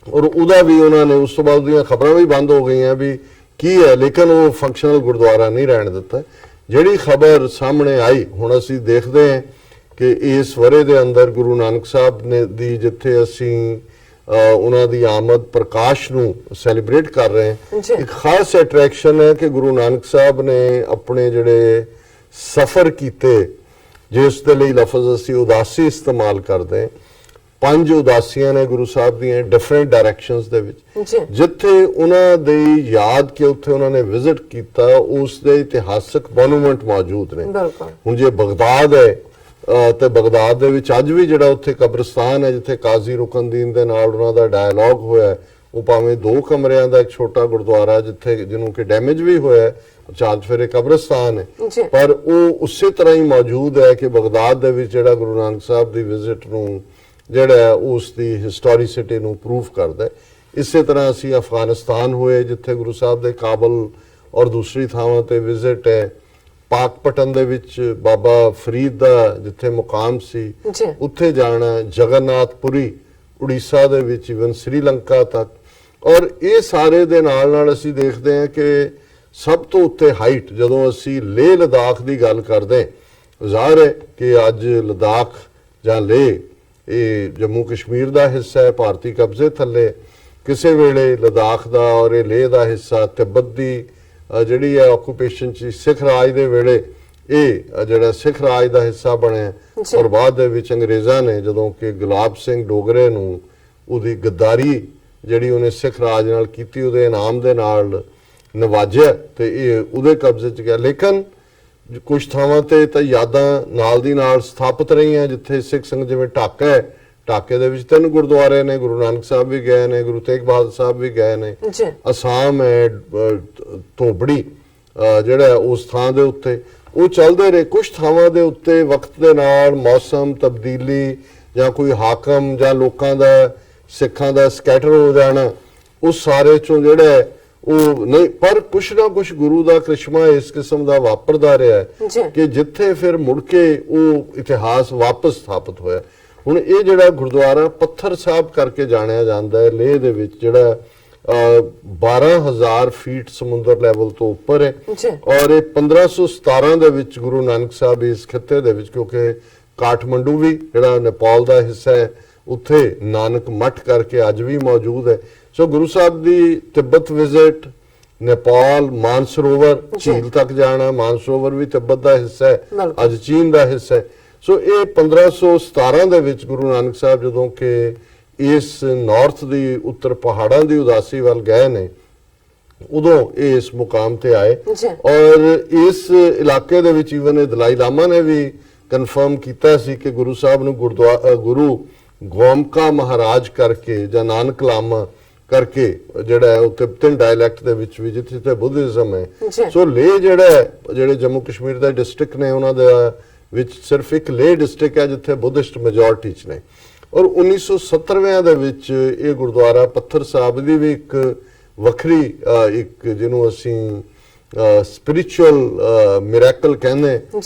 ਔਰ ਉਹਦਾ ਵੀ ਉਹਨਾਂ ਨੇ ਉਸ ਤੋਂ ਬਾਅਦ ਦੀਆਂ ਖਬਰਾਂ ਵੀ ਬੰਦ ਹੋ ਗਈਆਂ ਵੀ ਕੀ ਹੈ, ਲੇਕਿਨ ਉਹ ਫੰਕਸ਼ਨਲ ਗੁਰਦੁਆਰਾ ਨਹੀਂ ਰਹਿਣ ਦਿੱਤਾ। ਜਿਹੜੀ ਖਬਰ ਸਾਹਮਣੇ ਆਈ ਹੁਣ ਅਸੀਂ ਦੇਖਦੇ ਹਾਂ ਕਿ ਇਸ ਵਰੇ ਦੇ ਅੰਦਰ ਗੁਰੂ ਨਾਨਕ ਸਾਹਿਬ ਨੇ ਦੀ ਜਿੱਥੇ ਅਸੀਂ ਉਹਨਾਂ ਦੀ ਆਮਦ ਪ੍ਰਕਾਸ਼ ਨੂੰ ਸੈਲੀਬ੍ਰੇਟ ਕਰ ਰਹੇ ਹਾਂ, ਇੱਕ ਖਾਸ ਅਟਰੈਕਸ਼ਨ ਹੈ ਕਿ ਗੁਰੂ ਨਾਨਕ ਸਾਹਿਬ ਨੇ ਆਪਣੇ ਜਿਹੜੇ ਸਫ਼ਰ ਕੀਤੇ, ਜਿਸ ਦੇ ਲਈ ਲਫ਼ਜ਼ ਅਸੀਂ ਉਦਾਸੀ ਇਸਤੇਮਾਲ ਕਰਦੇ ਹਾਂ, 5 ਉਦਾਸੀਆਂ ਨੇ ਗੁਰੂ ਸਾਹਿਬ ਦੀਆਂ ਡਿਫਰੈਂਟ ਡਾਇਰੈਕਸ਼ਨਸ ਦੇ ਵਿੱਚ, ਜਿੱਥੇ ਉਹਨਾਂ ਦੇ ਯਾਦ ਕਿ ਉੱਥੇ ਉਹਨਾਂ ਨੇ ਵਿਜ਼ਿਟ ਕੀਤਾ ਉਸ ਦੇ ਇਤਿਹਾਸਕ ਮੋਨੂਮੈਂਟ ਮੌਜੂਦ ਨੇ। ਹੁਣ ਜੇ ਬਗਦਾਦ ਹੈ ਤੇ ਬਗਦਾਦ ਦੇ ਵਿੱਚ ਅੱਜ ਵੀ ਜਿਹੜਾ ਉੱਥੇ ਕਬਰਸਤਾਨ ਹੈ ਜਿੱਥੇ ਕਾਜ਼ੀ ਰੁਕਨਦੀਨ ਦੇ ਨਾਲ ਉਹਨਾਂ ਦਾ ਡਾਇਲੌਗ ਹੋਇਆ, ਉਹ ਭਾਵੇਂ 2 ਕਮਰਿਆਂ ਦਾ ਇੱਕ ਛੋਟਾ ਗੁਰਦੁਆਰਾ ਜਿੱਥੇ ਜਿਹਨੂੰ ਕਿ ਡੈਮੇਜ ਵੀ ਹੋਇਆ, ਚਾਰ ਚਫੇਰੇ ਕਬਰਸਤਾਨ ਹੈ, ਪਰ ਉਹ ਉਸੇ ਤਰ੍ਹਾਂ ਹੀ ਮੌਜੂਦ ਹੈ ਕਿ ਬਗਦਾਦ ਦੇ ਵਿੱਚ ਜਿਹੜਾ ਗੁਰੂ ਨਾਨਕ ਸਾਹਿਬ ਦੀ ਵਿਜ਼ਿਟ ਨੂੰ ਜਿਹੜਾ ਉਸ ਦੀ ਹਿਸਟੋਰੀਸਿਟੀ ਨੂੰ ਪ੍ਰੂਵ ਕਰਦਾ ਹੈ। ਇਸੇ ਤਰ੍ਹਾਂ ਅਸੀਂ ਅਫਗਾਨਿਸਤਾਨ ਹੋਏ ਜਿੱਥੇ ਗੁਰੂ ਸਾਹਿਬ ਦੇ ਕਾਬਲ ਔਰ ਦੂਸਰੀ ਥਾਵਾਂ ਤੇ ਵਿਜ਼ਿਟ ਹੈ। ਪਾਕਪਟਨ ਦੇ ਵਿੱਚ ਬਾਬਾ ਫਰੀਦ ਦਾ ਜਿੱਥੇ ਮੁਕਾਮ ਸੀ ਉੱਥੇ ਜਾਣਾ, ਜਗਨਨਾਥਪੁਰੀ ਉੜੀਸਾ ਦੇ ਵਿੱਚ, ਇਵਨ ਸ੍ਰੀਲੰਕਾ ਤੱਕ। ਔਰ ਇਹ ਸਾਰੇ ਦੇ ਨਾਲ ਨਾਲ ਅਸੀਂ ਦੇਖਦੇ ਹਾਂ ਕਿ ਸਭ ਤੋਂ ਉੱਤੇ ਹਾਈਟ ਜਦੋਂ ਅਸੀਂ ਲੇਹ ਲਦਾਖ ਦੀ ਗੱਲ ਕਰਦੇ, ਜ਼ਾਹਰ ਹੈ ਕਿ ਅੱਜ ਲਦਾਖ ਜਾਂ ਲੇਹ ਇਹ ਜੰਮੂ ਕਸ਼ਮੀਰ ਦਾ ਹਿੱਸਾ ਹੈ, ਭਾਰਤੀ ਕਬਜ਼ੇ ਥੱਲੇ। ਕਿਸੇ ਵੇਲੇ ਲਦਾਖ ਦਾ ਔਰ ਇਹ ਲੇਹ ਦਾ ਹਿੱਸਾ ਤਿੱਬਤ ਦੀ ਜਿਹੜੀ ਹੈ ਆਕੂਪੇਸ਼ਨ 'ਚ ਸਿੱਖ ਰਾਜ ਦੇ ਵੇਲੇ ਇਹ ਜਿਹੜਾ ਸਿੱਖ ਰਾਜ ਦਾ ਹਿੱਸਾ ਬਣਿਆ ਔਰ ਬਾਅਦ ਦੇ ਵਿੱਚ ਅੰਗਰੇਜ਼ਾਂ ਨੇ ਜਦੋਂ ਕਿ ਗੁਲਾਬ ਸਿੰਘ ਡੋਗਰੇ ਨੂੰ ਉਹਦੀ ਗੱਦਾਰੀ ਜਿਹੜੀ ਉਹਨੇ ਸਿੱਖ ਰਾਜ ਨਾਲ ਕੀਤੀ ਉਹਦੇ ਇਨਾਮ ਦੇ ਨਾਲ ਨਵਾਜਿਆ ਤੇ ਇਹ ਉਹਦੇ ਕਬਜ਼ੇ 'ਚ ਗਿਆ। ਲੇਕਿਨ ਕੁਝ ਥਾਵਾਂ ਤੇ ਤਾਂ ਯਾਦਾਂ ਨਾਲ ਦੀ ਨਾਲ ਸਥਾਪਿਤ ਰਹੀਆਂ ਜਿੱਥੇ ਸਿੱਖ ਸੰਗਤ, ਜਿਵੇਂ ਢਾਕਾ ਹੈ, ਢਾਕੇ ਦੇ ਵਿੱਚ 3 ਗੁਰਦੁਆਰੇ ਨੇ, ਗੁਰੂ ਨਾਨਕ ਸਾਹਿਬ ਵੀ ਗਏ ਨੇ, ਗੁਰੂ ਤੇਗ ਬਹਾਦਰ ਸਾਹਿਬ ਵੀ ਗਏ ਨੇ। ਅਸਾਮ ਹੈ ਧੋਬੜੀ ਜਿਹੜਾ ਉਸ ਥਾਂ ਦੇ ਉੱਤੇ ਉਹ ਚੱਲਦੇ ਰਹੇ। ਕੁਝ ਥਾਵਾਂ ਦੇ ਉੱਤੇ ਵਕਤ ਦੇ ਨਾਲ ਮੌਸਮ ਤਬਦੀਲੀ ਜਾਂ ਕੋਈ ਹਾਕਮ ਜਾਂ ਲੋਕਾਂ ਦਾ ਸਿੱਖਾਂ ਦਾ ਸਕੈਟਰ ਹੋ ਜਾਣਾ, ਉਸ ਸਾਰੇ ਚੋਂ ਜਿਹੜਾ ਉਹ ਨਹੀਂ, ਪਰ ਕੁਛ ਨਾ ਕੁਛ ਗੁਰੂ ਦਾ ਕ੍ਰਿਸ਼ਮਾ ਇਸ ਕਿਸਮ ਦਾ ਵਾਪਰਦਾ ਰਿਹਾ ਕਿ ਜਿੱਥੇ ਫਿਰ ਮੁੜ ਕੇ ਉਹ ਇਤਿਹਾਸ ਵਾਪਸ ਸਥਾਪਿਤ ਹੋਇਆ। ਹੁਣ ਇਹ ਜਿਹੜਾ ਗੁਰਦੁਆਰਾ ਪੱਥਰ ਸਾਹਿਬ ਕਰਕੇ ਜਾਣਿਆ ਜਾਂਦਾ ਹੈ, ਲੇਹ ਦੇ ਵਿੱਚ, ਜਿਹੜਾ 12,000 ਫੀਟ ਸਮੁੰਦਰ ਲੈਵਲ ਤੋਂ ਉੱਪਰ ਹੈ ਜੀ। ਔਰ ਇਹ 1517 ਦੇ ਵਿੱਚ ਗੁਰੂ ਨਾਨਕ ਸਾਹਿਬ ਇਸ ਖਿੱਤੇ ਦੇ ਵਿੱਚ, ਕਿਉਂਕਿ ਕਾਠਮੰਡੂ ਵੀ ਜਿਹੜਾ ਨੇਪਾਲ ਦਾ ਹਿੱਸਾ ਹੈ, ਉੱਥੇ ਨਾਨਕ ਮੱਠ ਕਰਕੇ ਅੱਜ ਵੀ ਮੌਜੂਦ ਹੈ। ਸੋ ਗੁਰੂ ਸਾਹਿਬ ਦੀ ਤਿੱਬਤ ਵਿਜ਼ਿਟ, ਨੇਪਾਲ, ਮਾਨਸਰੋਵਰ ਝੀਲ ਤੱਕ ਜਾਣਾ, ਮਾਨਸਰੋਵਰ ਵੀ ਤਿੱਬਤ ਦਾ ਹਿੱਸਾ ਹੈ, ਅੱਜ ਚੀਨ ਦਾ ਹਿੱਸਾ ਹੈ। ਸੋ ਇਹ 1517 ਦੇ ਵਿੱਚ ਗੁਰੂ ਨਾਨਕ ਸਾਹਿਬ ਜਦੋਂ ਕਿ ਇਸ ਨਾਰਥ ਦੀ ਉੱਤਰ ਪਹਾੜਾਂ ਦੀ ਉਦਾਸੀ ਵੱਲ ਗਏ ਨੇ, ਉਦੋਂ ਇਹ ਇਸ ਮੁਕਾਮ ਤੇ ਆਏ ਔਰ ਇਸ ਇਲਾਕੇ ਦੇ ਵਿੱਚ ਇਵਨ ਦਲਾਈ ਲਾਮਾ ਨੇ ਵੀ ਕਨਫਰਮ ਕੀਤਾ ਸੀ ਕਿ ਗੁਰੂ ਸਾਹਿਬ ਨੂੰ ਗੁਰੂ ਗੋਮਕਾ ਮਹਾਰਾਜ ਕਰਕੇ ਜਾਂ ਨਾਨਕ ਲਾਮਾ ਕਰਕੇ ਜਿਹੜਾ ਹੈ ਉਹ ਤਿੱਬਤਨ ਡਾਇਲੈਕਟ ਦੇ ਵਿੱਚ ਵੀ ਜਿੱਥੇ ਬੁੱਧਿਜ਼ਮ ਹੈ। ਸੋ ਲੇਹ ਜਿਹੜੇ ਜੰਮੂ ਕਸ਼ਮੀਰ ਦਾ ਡਿਸਟ੍ਰਿਕਟ ਨੇ, ਉਹਨਾਂ ਦੇ ਵਿੱਚ ਸਿਰਫ ਇੱਕ ਲੇਹ ਡਿਸਟ੍ਰਿਕਟ ਹੈ ਜਿੱਥੇ ਬੁੱਧਿਸਟ ਮੈਜੋਰਟੀ ਚ ਨੇ। ਔਰ 1970 ਦੇ ਵਿੱਚ ਇਹ ਗੁਰਦੁਆਰਾ ਪੱਥਰ ਸਾਹਿਬ ਦੀ ਵੀ ਇੱਕ ਵੱਖਰੀ ਇੱਕ ਜਿਹਨੂੰ ਅਸੀਂ ਸਪਿਰਿਚੁਅਲ ਮਿਰੈਕਲ ਕਹਿੰਦੇ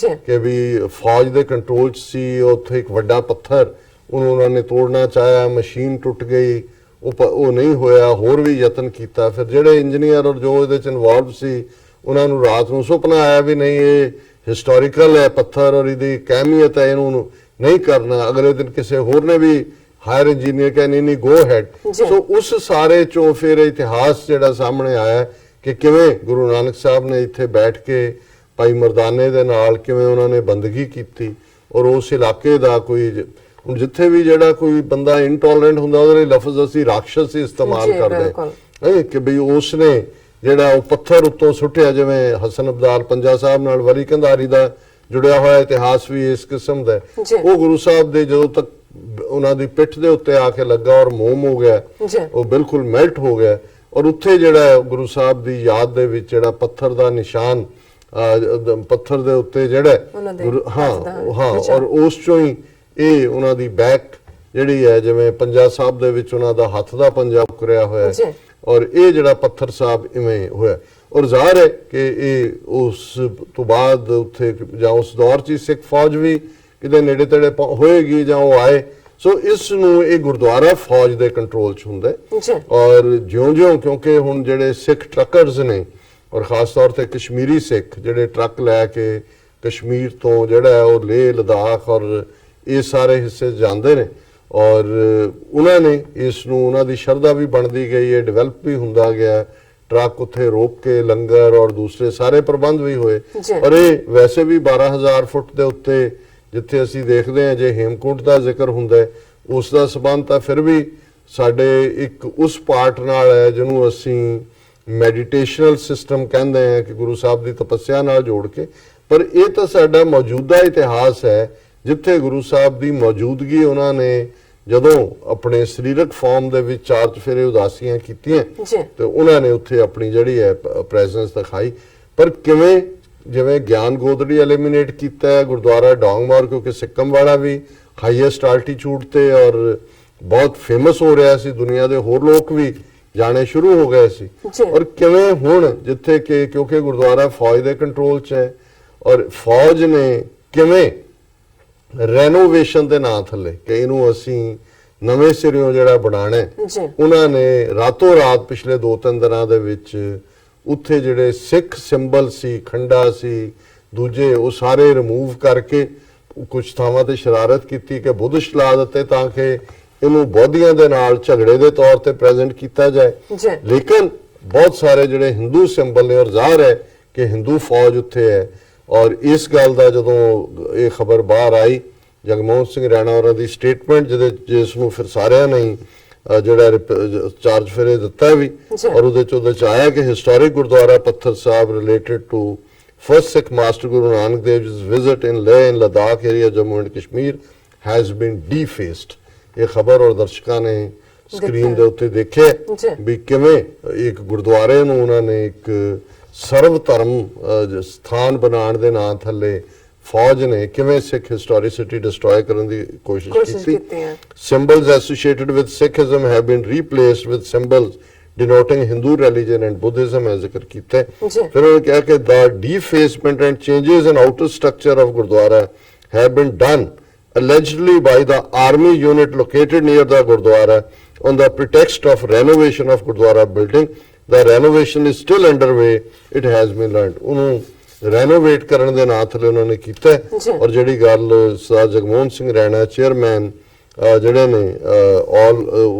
ਕਿ ਵੀ ਫੌਜ ਦੇ ਕੰਟਰੋਲ 'ਚ ਸੀ। ਉੱਥੇ ਇੱਕ ਵੱਡਾ ਪੱਥਰ ਉਹਨੂੰ ਉਹਨਾਂ ਨੇ ਤੋੜਨਾ ਚਾਹਿਆ, ਮਸ਼ੀਨ ਟੁੱਟ ਗਈ, ਉਹ ਨਹੀਂ ਹੋਇਆ, ਹੋਰ ਵੀ ਯਤਨ ਕੀਤਾ। ਫਿਰ ਜਿਹੜੇ ਇੰਜੀਨੀਅਰ ਔਰ ਜੋ ਇਹਦੇ 'ਚ ਇਨਵੋਲਵ ਸੀ, ਉਹਨਾਂ ਨੂੰ ਰਾਤ ਨੂੰ ਸੁਪਨਾ ਆਇਆ ਵੀ ਨਹੀਂ, ਇਹ ਹਿਸਟੋਰੀਕਲ ਹੈ ਪੱਥਰ ਔਰ ਇਹਦੀ ਅਹਿਮੀਅਤ ਹੈ, ਇਹਨੂੰ ਨਹੀਂ ਕਰਨਾ। ਅਗਲੇ ਦਿਨ ਕਿਸੇ ਹੋਰ ਨੇ ਵੀ ਹਾਇਰ ਇੰਜੀਨੀਅਰ ਕਹੇ ਨਹੀਂ ਗੋ ਹੈਡ। ਸੋ ਉਸ ਸਾਰੇ ਚੋਂ ਫਿਰ ਇਤਿਹਾਸ ਜਿਹੜਾ ਸਾਹਮਣੇ ਆਇਆ ਕਿ ਕਿਵੇਂ ਗੁਰੂ ਨਾਨਕ ਸਾਹਿਬ ਨੇ ਇੱਥੇ ਬੈਠ ਕੇ ਭਾਈ ਮਰਦਾਨੇ ਦੇ ਨਾਲ ਕਿਵੇਂ ਉਹਨਾਂ ਨੇ ਬੰਦਗੀ ਕੀਤੀ। ਔਰ ਉਸ ਇਲਾਕੇ ਦਾ ਕੋਈ ਹੁਣ ਜਿੱਥੇ ਵੀ ਜਿਹੜਾ ਕੋਈ ਬੰਦਾ ਇਨਟੋਲਰੈਂਟ ਹੁੰਦਾ, ਉਹਦੇ ਲਈ ਲਫ਼ਜ਼ ਅਸੀਂ ਰਾਖਸ਼ ਹੀ ਇਸਤੇਮਾਲ ਕਰਦੇ ਕਿ ਬਈ ਉਸ ਨੇ ਜਿਹੜਾ ਉਹ ਪੱਥਰ ਉੱਤੋਂ ਸੁੱਟਿਆ। ਜਿਵੇਂ ਹਸਨ ਅਬਦਾਲ ਪੰਜਾ ਸਾਹਿਬ ਨਾਲ ਵਰੀ ਕੰਧਾਰੀ ਦਾ ਜੁੜਿਆ ਹੋਇਆ ਇਤਿਹਾਸ ਵੀ ਇਸ ਕਿਸਮ ਦਾ, ਉਹ ਗੁਰੂ ਸਾਹਿਬ ਦੇ ਜਦੋਂ ਤੱਕ ਉਹਨਾਂ ਦੀ ਪਿੱਠ ਦੇ ਉੱਤੇ ਆ ਕੇ ਲੱਗਾ ਔਰ ਮੋਮ ਹੋ ਗਿਆ, ਉਹ ਬਿਲਕੁਲ ਮੈਲਟ ਹੋ ਗਿਆ। ਔਰ ਉੱਥੇ ਜਿਹੜਾ ਗੁਰੂ ਸਾਹਿਬ ਦੀ ਯਾਦ ਦੇ ਵਿੱਚ ਜਿਹੜਾ ਪੱਥਰ ਦਾ ਨਿਸ਼ਾਨ ਪੱਥਰ ਦੇ ਉੱਤੇ ਜਿਹੜਾ ਔਰ ਉਸ ਚੋਂ ਹੀ ਇਹ ਉਹਨਾਂ ਦੀ ਬੈਕ ਜਿਹੜੀ ਹੈ, ਜਿਵੇਂ ਪੰਜਾ ਸਾਹਿਬ ਦੇ ਵਿੱਚ ਉਹਨਾਂ ਦਾ ਹੱਥ ਦਾ ਪੰਜਾ ਉਕਰਿਆ ਹੋਇਆ ਔਰ ਇਹ ਜਿਹੜਾ ਪੱਥਰ ਸਾਹਿਬ ਇਵੇਂ ਹੋਇਆ। ਔਰ ਜ਼ਾਹਰ ਹੈ ਕਿ ਇਹ ਉਸ ਤੋਂ ਬਾਅਦ ਉੱਥੇ ਜਾਂ ਉਸ ਦੌਰ 'ਚ ਸਿੱਖ ਫੌਜ ਵੀ ਕਿਤੇ ਨੇੜੇ ਤੇੜੇ ਹੋਏਗੀ ਜਾਂ ਉਹ ਆਏ। ਸੋ ਇਸ ਨੂੰ ਇਹ ਗੁਰਦੁਆਰਾ ਫੌਜ ਦੇ ਕੰਟਰੋਲ 'ਚ ਹੁੰਦਾ ਔਰ ਜਿਉਂ-ਜਿਉਂ ਕਿਉਂਕਿ ਹੁਣ ਜਿਹੜੇ ਸਿੱਖ ਟਰੱਕਰਸ ਨੇ ਔਰ ਖਾਸ ਤੌਰ ਤੇ ਕਸ਼ਮੀਰੀ ਸਿੱਖ ਜਿਹੜੇ ਟਰੱਕ ਲੈ ਕੇ ਕਸ਼ਮੀਰ ਤੋਂ ਜਿਹੜਾ ਉਹ ਲੇਹ ਲਦਾਖ ਔਰ ਇਹ ਸਾਰੇ ਹਿੱਸੇ ਜਾਂਦੇ ਨੇ ਔਰ ਉਹਨਾਂ ਨੇ ਇਸ ਨੂੰ ਉਹਨਾਂ ਦੀ ਸ਼ਰਧਾ ਵੀ ਬਣਦੀ ਗਈ ਹੈ, ਡਿਵੈਲਪ ਵੀ ਹੁੰਦਾ ਗਿਆ। ਟਰੱਕ ਉੱਥੇ ਰੋਕ ਕੇ ਲੰਗਰ ਔਰ ਦੂਸਰੇ ਸਾਰੇ ਪ੍ਰਬੰਧ ਵੀ ਹੋਏ। ਔਰ ਇਹ ਵੈਸੇ ਵੀ 12,000 ਫੁੱਟ ਦੇ ਉੱਤੇ ਜਿੱਥੇ ਅਸੀਂ ਦੇਖਦੇ ਹਾਂ, ਜੇ ਹੇਮਕੁੰਟ ਦਾ ਜ਼ਿਕਰ ਹੁੰਦਾ ਹੈ, ਉਸ ਦਾ ਸਬੰਧ ਤਾਂ ਫਿਰ ਵੀ ਸਾਡੇ ਇੱਕ ਉਸ ਪਾਰਟ ਨਾਲ ਹੈ ਜਿਹਨੂੰ ਅਸੀਂ ਮੈਡੀਟੇਸ਼ਨਲ ਸਿਸਟਮ ਕਹਿੰਦੇ ਹਾਂ ਕਿ ਗੁਰੂ ਸਾਹਿਬ ਦੀ ਤਪੱਸਿਆ ਨਾਲ ਜੋੜ ਕੇ। ਪਰ ਇਹ ਤਾਂ ਸਾਡਾ ਮੌਜੂਦਾ ਇਤਿਹਾਸ ਹੈ ਜਿੱਥੇ ਗੁਰੂ ਸਾਹਿਬ ਦੀ ਮੌਜੂਦਗੀ ਉਹਨਾਂ ਨੇ ਜਦੋਂ ਆਪਣੇ ਸਰੀਰਕ ਫਾਰਮ ਦੇ ਵਿੱਚ 4 ਚੁਫੇਰੇ ਉਦਾਸੀਆਂ ਕੀਤੀਆਂ ਤੇ ਉਹਨਾਂ ਨੇ ਉੱਥੇ ਆਪਣੀ ਜਿਹੜੀ ਹੈ ਪ੍ਰੈਜ਼ੈਂਸ ਦਿਖਾਈ। ਪਰ ਕਿਵੇਂ ਜਿਵੇਂ ਗਿਆਨ ਗੋਦੜੀ ਐਲੀਮੀਨੇਟ ਕੀਤਾ ਹੈ ਗੁਰਦੁਆਰਾ ਡੋਂਗਮਾਰ, ਕਿਉਂਕਿ ਸਿੱਕਮ ਵਾਲਾ ਵੀ ਹਾਈਐਸਟ ਆਲਟੀਟਿਊਡ ਤੇ ਔਰ ਬਹੁਤ ਫੇਮਸ ਹੋ ਰਿਹਾ ਸੀ, ਦੁਨੀਆ ਦੇ ਹੋਰ ਲੋਕ ਵੀ ਜਾਣੇ ਸ਼ੁਰੂ ਹੋ ਗਏ ਸੀ। ਔਰ ਕਿਵੇਂ ਹੁਣ ਜਿੱਥੇ ਕਿ ਕਿਉਂਕਿ ਗੁਰਦੁਆਰਾ ਫੌਜ ਦੇ ਕੰਟਰੋਲ 'ਚ ਹੈ ਔਰ ਫੌਜ ਨੇ ਕਿਵੇਂ ਰੈਨੋਵੇਸ਼ਨ ਦੇ ਨਾਂ ਥੱਲੇ ਕਿ ਇਹਨੂੰ ਅਸੀਂ ਨਵੇਂ ਸਿਰਿਓਂ ਜਿਹੜਾ ਬਣਾਣਾ, ਉਹਨਾਂ ਨੇ ਰਾਤੋਂ ਰਾਤ ਪਿਛਲੇ 2-3 ਦਿਨਾਂ ਦੇ ਵਿੱਚ ਉੱਥੇ ਜਿਹੜੇ ਸਿੱਖ ਸਿੰਬਲ ਸੀ, ਖੰਡਾ ਸੀ, ਦੂਜੇ ਉਹ ਸਾਰੇ ਰਿਮੂਵ ਕਰਕੇ ਕੁਝ ਥਾਵਾਂ ਤੇ ਸ਼ਰਾਰਤ ਕੀਤੀ ਕਿ ਬੁੱਧਿਸਟ ਲਾ ਦਿੱਤੇ ਤਾਂ ਕਿ ਇਹਨੂੰ ਬੌਧੀਆਂ ਦੇ ਨਾਲ ਝਗੜੇ ਦੇ ਤੌਰ ਤੇ ਪ੍ਰੈਜ਼ੈਂਟ ਕੀਤਾ ਜਾਏ। ਲੇਕਿਨ ਬਹੁਤ ਸਾਰੇ ਜਿਹੜੇ ਹਿੰਦੂ ਸਿੰਬਲ ਨੇ ਔਰ ਜ਼ਾਹਰ ਹੈ ਕਿ ਹਿੰਦੂ ਫੌਜ ਉੱਥੇ ਹੈ। ਔਰ ਇਸ ਗੱਲ ਦਾ ਜਦੋਂ ਇਹ ਖਬਰ ਬਾਹਰ ਆਈ, ਜਗਮੋਹਨ ਸਿੰਘ ਰਾਣਾ ਹੋਰਾਂ ਦੀ ਸਟੇਟਮੈਂਟ ਜਿਸ ਨੂੰ ਫਿਰ ਸਾਰਿਆਂ ਨੇ ਜਿਹੜਾ ਚਾਰਜ ਫੇਰੇ ਦਿੱਤਾ ਵੀ ਔਰ ਉਹਦੇ ਚ ਆਇਆ ਕਿ historic gurdwara Pathar Sahib related to first Sikh master Guru Nanak Dev ji visit in Leh in Ladakh area Jammu and Kashmir has been defaced. ਇਹ ਖਬਰ ਔਰ ਦਰਸ਼ਕਾਂ ਨੇ ਸਕਰੀਨ ਦੇ ਉੱਤੇ ਦੇਖਿਆ ਵੀ ਕਿਵੇਂ ਇੱਕ ਗੁਰਦੁਆਰੇ ਨੂੰ ਉਹਨਾਂ ਨੇ ਇੱਕ ਸਰਵ ਧਰਮ ਸਥਾਨ ਬਣਾਉਣ ਦੇ ਨਾਂ ਥੱਲੇ ਫੌਜ ਨੇ ਕਿਵੇਂ ਸਿੱਖ ਹਿਸਟੋਰਿਸਿਟੀ ਡਿਸਟਰੋਏ ਕਰਨ ਦੀ ਕੋਸ਼ਿਸ਼ ਕੀਤੀ। Symbols associated with Sikhism have been replaced with symbols denoting Hindu religion and Buddhism ਹੈ ਜ਼ਿਕਰ ਕੀਤਾ। ਫਿਰ ਉਹ ਕਿਹਾ ਕਿ the defacement and changes in outer structure of Gurdwara have been done allegedly by the army unit located near the Gurdwara on the pretext of renovation of Gurdwara building. The renovation is still underway, it has been learned. ਉਹਨੂੰ renovate ਕਰਨ ਦੇ ਨਾਂ ਥੱਲੇ ਉਹਨਾਂ ਨੇ ਕੀਤਾ ਔਰ ਜਿਹੜੀ ਗੱਲ ਸਰਦਾਰ ਜਗਮੋਹਨ ਸਿੰਘ ਰੈਣਾ ਚੇਅਰਮੈਨ ਜਿਹੜੇ ਨੇ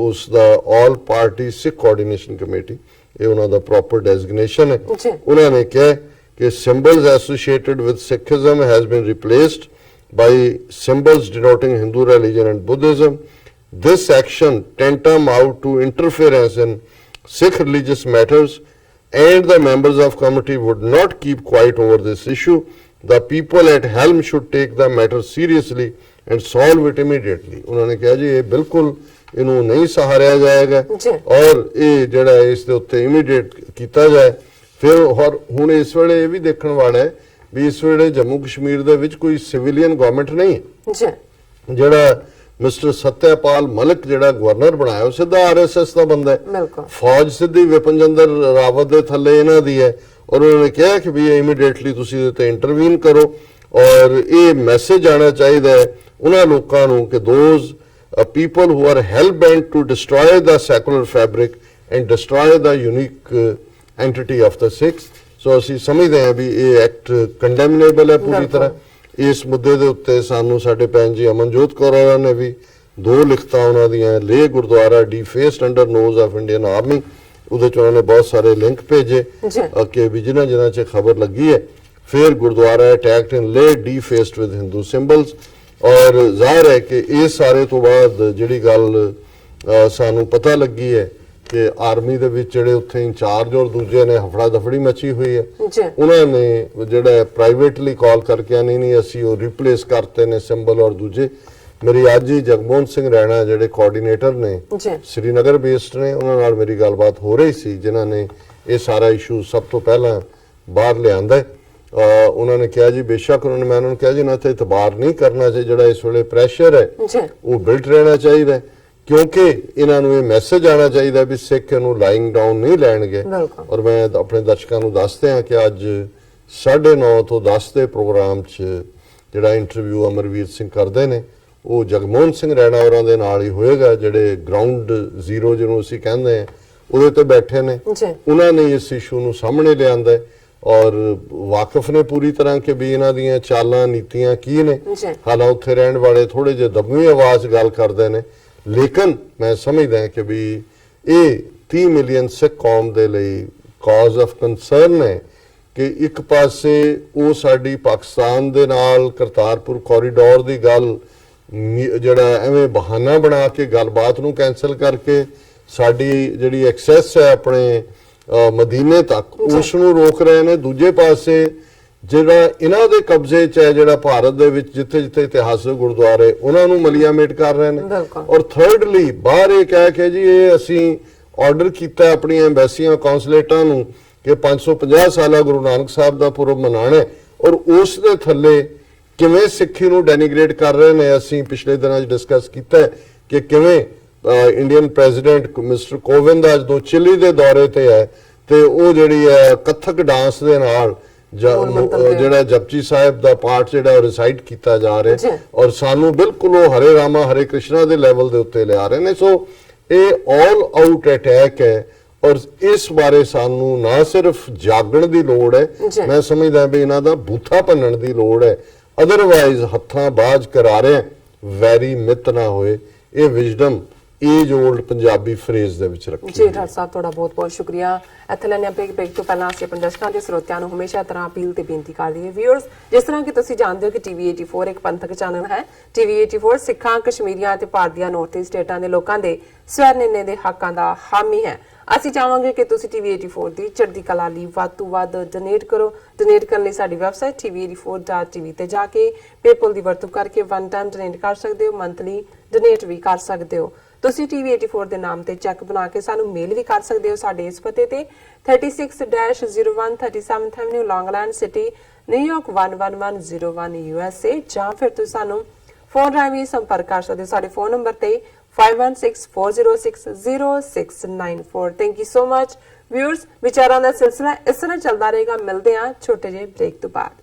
ਉਸ ਦਾ ਆਲ ਪਾਰਟੀ ਸਿੱਖ ਕੋਆਰਡੀਨੇਸ਼ਨ ਕਮੇਟੀ, ਇਹ ਉਹਨਾਂ ਦਾ ਪ੍ਰੋਪਰ ਡੈਜ਼ਿਗਨੇਸ਼ਨ ਹੈ। ਉਹਨਾਂ ਨੇ ਕਿਹਾ ਕਿ symbols associated with Sikhism has been replaced by symbols denoting Hindu religion and Buddhism. This action tantamount to interference in Sikh religious matters, and the members of committee would not keep quiet over this issue. The people at helm should take the matter seriously and solve it immediately. उन्होंने कहा जी ये बिल्कुल इन्हों नहीं सहारिया जाएगा और ये जड़ा इस दे उत्ते इमीडिएट किया जाए। फिर और हुण इस वेले ये भी देखने वाला है भी इस वेले जम्मू कश्मीर दे विच कोई सिविलियन गवर्नमेंट नहीं है। जड़ा मिस्टर सत्यपाल मलिक जड़ा गवर्नर बनाया सीधा RSS का बंदा है, फौज सीधी विपिन चंद्र रावत दे थल्ले इन्हां दी है और उन्होंने कहा कि भी इमीडिएटली तुसीं इहदे ते इंटरवीन करो और ये मैसेज आना चाहिए उन्हां लोकां नूं कि those people who are hell-bent to destroy the secular fabric and destroy the unique entity of the Sikhs. So ਅਸੀਂ ਸਮਝਦੇ ਹਾਂ ਵੀ ਇਹ ਐਕਟ ਕੰਡੈਮਨੇਬਲ ਹੈ ਪੂਰੀ ਤਰ੍ਹਾਂ। ਇਸ ਮੁੱਦੇ ਦੇ ਉੱਤੇ ਸਾਨੂੰ ਸਾਡੇ ਭੈਣ ਜੀ ਅਮਨਜੋਤ ਕੌਰ ਹੋਰਾਂ ਨੇ ਵੀ 2 ਲਿਖਤਾਂ ਉਹਨਾਂ ਦੀਆਂ Leh gurdwara defaced under nose of Indian army, ਉਹਦੇ ਚ ਉਹਨਾਂ ਨੇ ਬਹੁਤ ਸਾਰੇ ਲਿੰਕ ਭੇਜੇ ਕਿ ਵੀ ਜਿਨ੍ਹਾਂ ਚ ਖਬਰ ਲੱਗੀ ਹੈ। ਫਿਰ gurdwara attacked in Leh defaced with Hindu symbols और जाहिर है कि इस सारे तो बाद जिहड़ी गल सानू पता लगी है कि आर्मी दे विच जिहड़े उत्थे इंचार्ज और दूजे ने हफड़ा दफड़ी मची हुई है, उन्होंने जिहड़ा प्राइवेटली कॉल करके नहीं असी वो रिप्लेस करते ने सिंबल और दूजे। मेरी अज ही जगमोहन सिंह रैणा जिहड़े कोआर्डीनेटर ने श्रीनगर बेस्ड ने उन्हां नाल मेरी गलबात हो रही सी, जिन्हां ने ये सारा इशू सब तो पहला बाहर लिआंदा है। उन्होंने कहा जी बेशक उन्होंने मैं उन्होंने कहा जी ना तो इतबार नहीं करना चाहिए, जो इस वे प्रैशर है वो बिल्ट रहना चाहिए क्योंकि इन्होंने ये मैसेज आना चाहिए भी सिख इनू लाइंग डाउन नहीं लैणगे। और मैं अपने दर्शकों को दसते हैं कि अज 9:30 तो 10 के प्रोग्राम जो इंटरव्यू अमरवीर सिंह करते हैं वो जगमोहन सिंह रैणा होरां दे नाल ही होएगा, जिहड़े ग्राउंड जीरो जिन्हों असीं कहंदे हैं उहदे ते बैठे ने। उन्होंने इस इशू नूं सामने लिआंदा है और वाकिफ ने पूरी तरह के भी इन्हां दीयां चालां नीतियां की ने। हालां उत्थे रहण वाले थोड़े जे दबवी आवाज गल करदे ने, लेकिन मैं समझदा कि भी ये 30 मिलियन सिख कौम दे लई कॉज ऑफ कंसर्न है कि एक पासे वो साडी पाकिस्तान दे नाल करतारपुर कॉरीडोर दी गल जिहड़ा एवें बहाना बना के गलबात नूं कैंसल करके साडी जिहड़ी एक्सैस है अपने मदीने तक उसनूं रोक रहे ने। दूजे पासे जिहड़ा इन्हां दे कब्जे च है जिहड़ा भारत दे विच जिथे जिथे इतिहासक गुरुद्वारे उन्हां नूं मलियामेट कर रहे ने। और थर्डली बाहर ये कह के जी ये असीं ऑर्डर कीता अपनी एम्बैसियां कौंसलेटां नूं कि 550 साला गुरु नानक साहब दा पुरब मनाना है और उस दे थल्ले किवें सिੱਖੀ ਨੂੰ ਡੈਨੀਗ੍ਰੇਟ कर रहे ने। ਅਸੀਂ पिछले दिनों डिस्कस किया कि किवें इंडियन प्रेजिडेंट मिस्टर कोविंद अज दो चिली के दौरे ते है तो वो जिहड़ी है कथक डांस दे नाल जिहड़ा जपजी साहिब दा पाठ जिहड़ा रिसाइट किया जा रहा है और सानू बिल्कुल वो हरे रामा हरे कृष्णा दे लैवल दे उत्ते लिया रहे ने। सो ये ऑल आउट अटैक है और इस बारे सानू ना सिर्फ जागण की लोड़ है, मैं समझदा भी इन्हां दा बूथा भन्नण की लोड़ है। अदरवाइज हत्थां बाज करा रहे वैरी मित ना होए, ये wisdom age old Punjabi phrase दे विच रखी। जी डॉक्टर साहब थोड़ा बहुत बहुत शुक्रिया। इत्थे लैने ब्रेक तो पहला असीं अपने दर्शकों के स्रोतियां नूं हमेशा तरह अपील ते बेनती करदी है व्यूअर्स, जिस तरह कि तुसीं जानदे हो कि TV 84 एक पंथक चैनल है। TV 84 सिखां कश्मीरियां ते भारत दी नॉर्थ ईस्ट स्टेटां दे लोकां दे स्वर निर्णे दे हक्कां दा हामी है। ਅਸੀਂ ਚਾਹਾਂਗੇ ਕਿ ਤੁਸੀਂ TV 84 ਦੀ ਚੜ੍ਹਦੀ ਕਲਾ ਲਈ ਵੱਧ ਤੋਂ ਵੱਧ ਡੋਨੇਟ ਕਰੋ। ਡੋਨੇਟ ਕਰਨ ਲਈ ਸਾਡੀ ਵੈਬਸਾਈਟ tv84.tv ਤੇ ਜਾ ਕੇ PayPal ਦੀ ਵਰਤੋਂ ਕਰਕੇ ਵਨ ਟਾਈਮ ਡੋਨੇਟ ਕਰ ਸਕਦੇ ਹੋ, ਮੰਥਲੀ ਡੋਨੇਟ ਵੀ ਕਰ ਸਕਦੇ ਹੋ। ਤੁਸੀਂ TV 84 ਦੇ ਨਾਮ ਤੇ ਚੈੱਕ ਬਣਾ ਕੇ ਸਾਨੂੰ ਮੇਲ ਵੀ ਕਰ ਸਕਦੇ ਹੋ ਸਾਡੇ ਇਸ ਪਤੇ ਤੇ 36-01 37th Avenue Long Island city New York 11101 USA ਜਾਂ ਫਿਰ ਤੁਸੀਂ ਸਾਨੂੰ ਫੋਨ ਰਾਹੀਂ ਵੀ ਸੰਪਰਕ ਕਰ ਸਕਦੇ ਹੋ ਸਾਡੇ ਫੋਨ ਨੰਬਰ ਤੇ 5164060694। Thank you so much viewers. विचारां दा सिलसिला इस तरह चलता रहेगा। मिलते हैं छोटे जे ब्रेक तो बाद।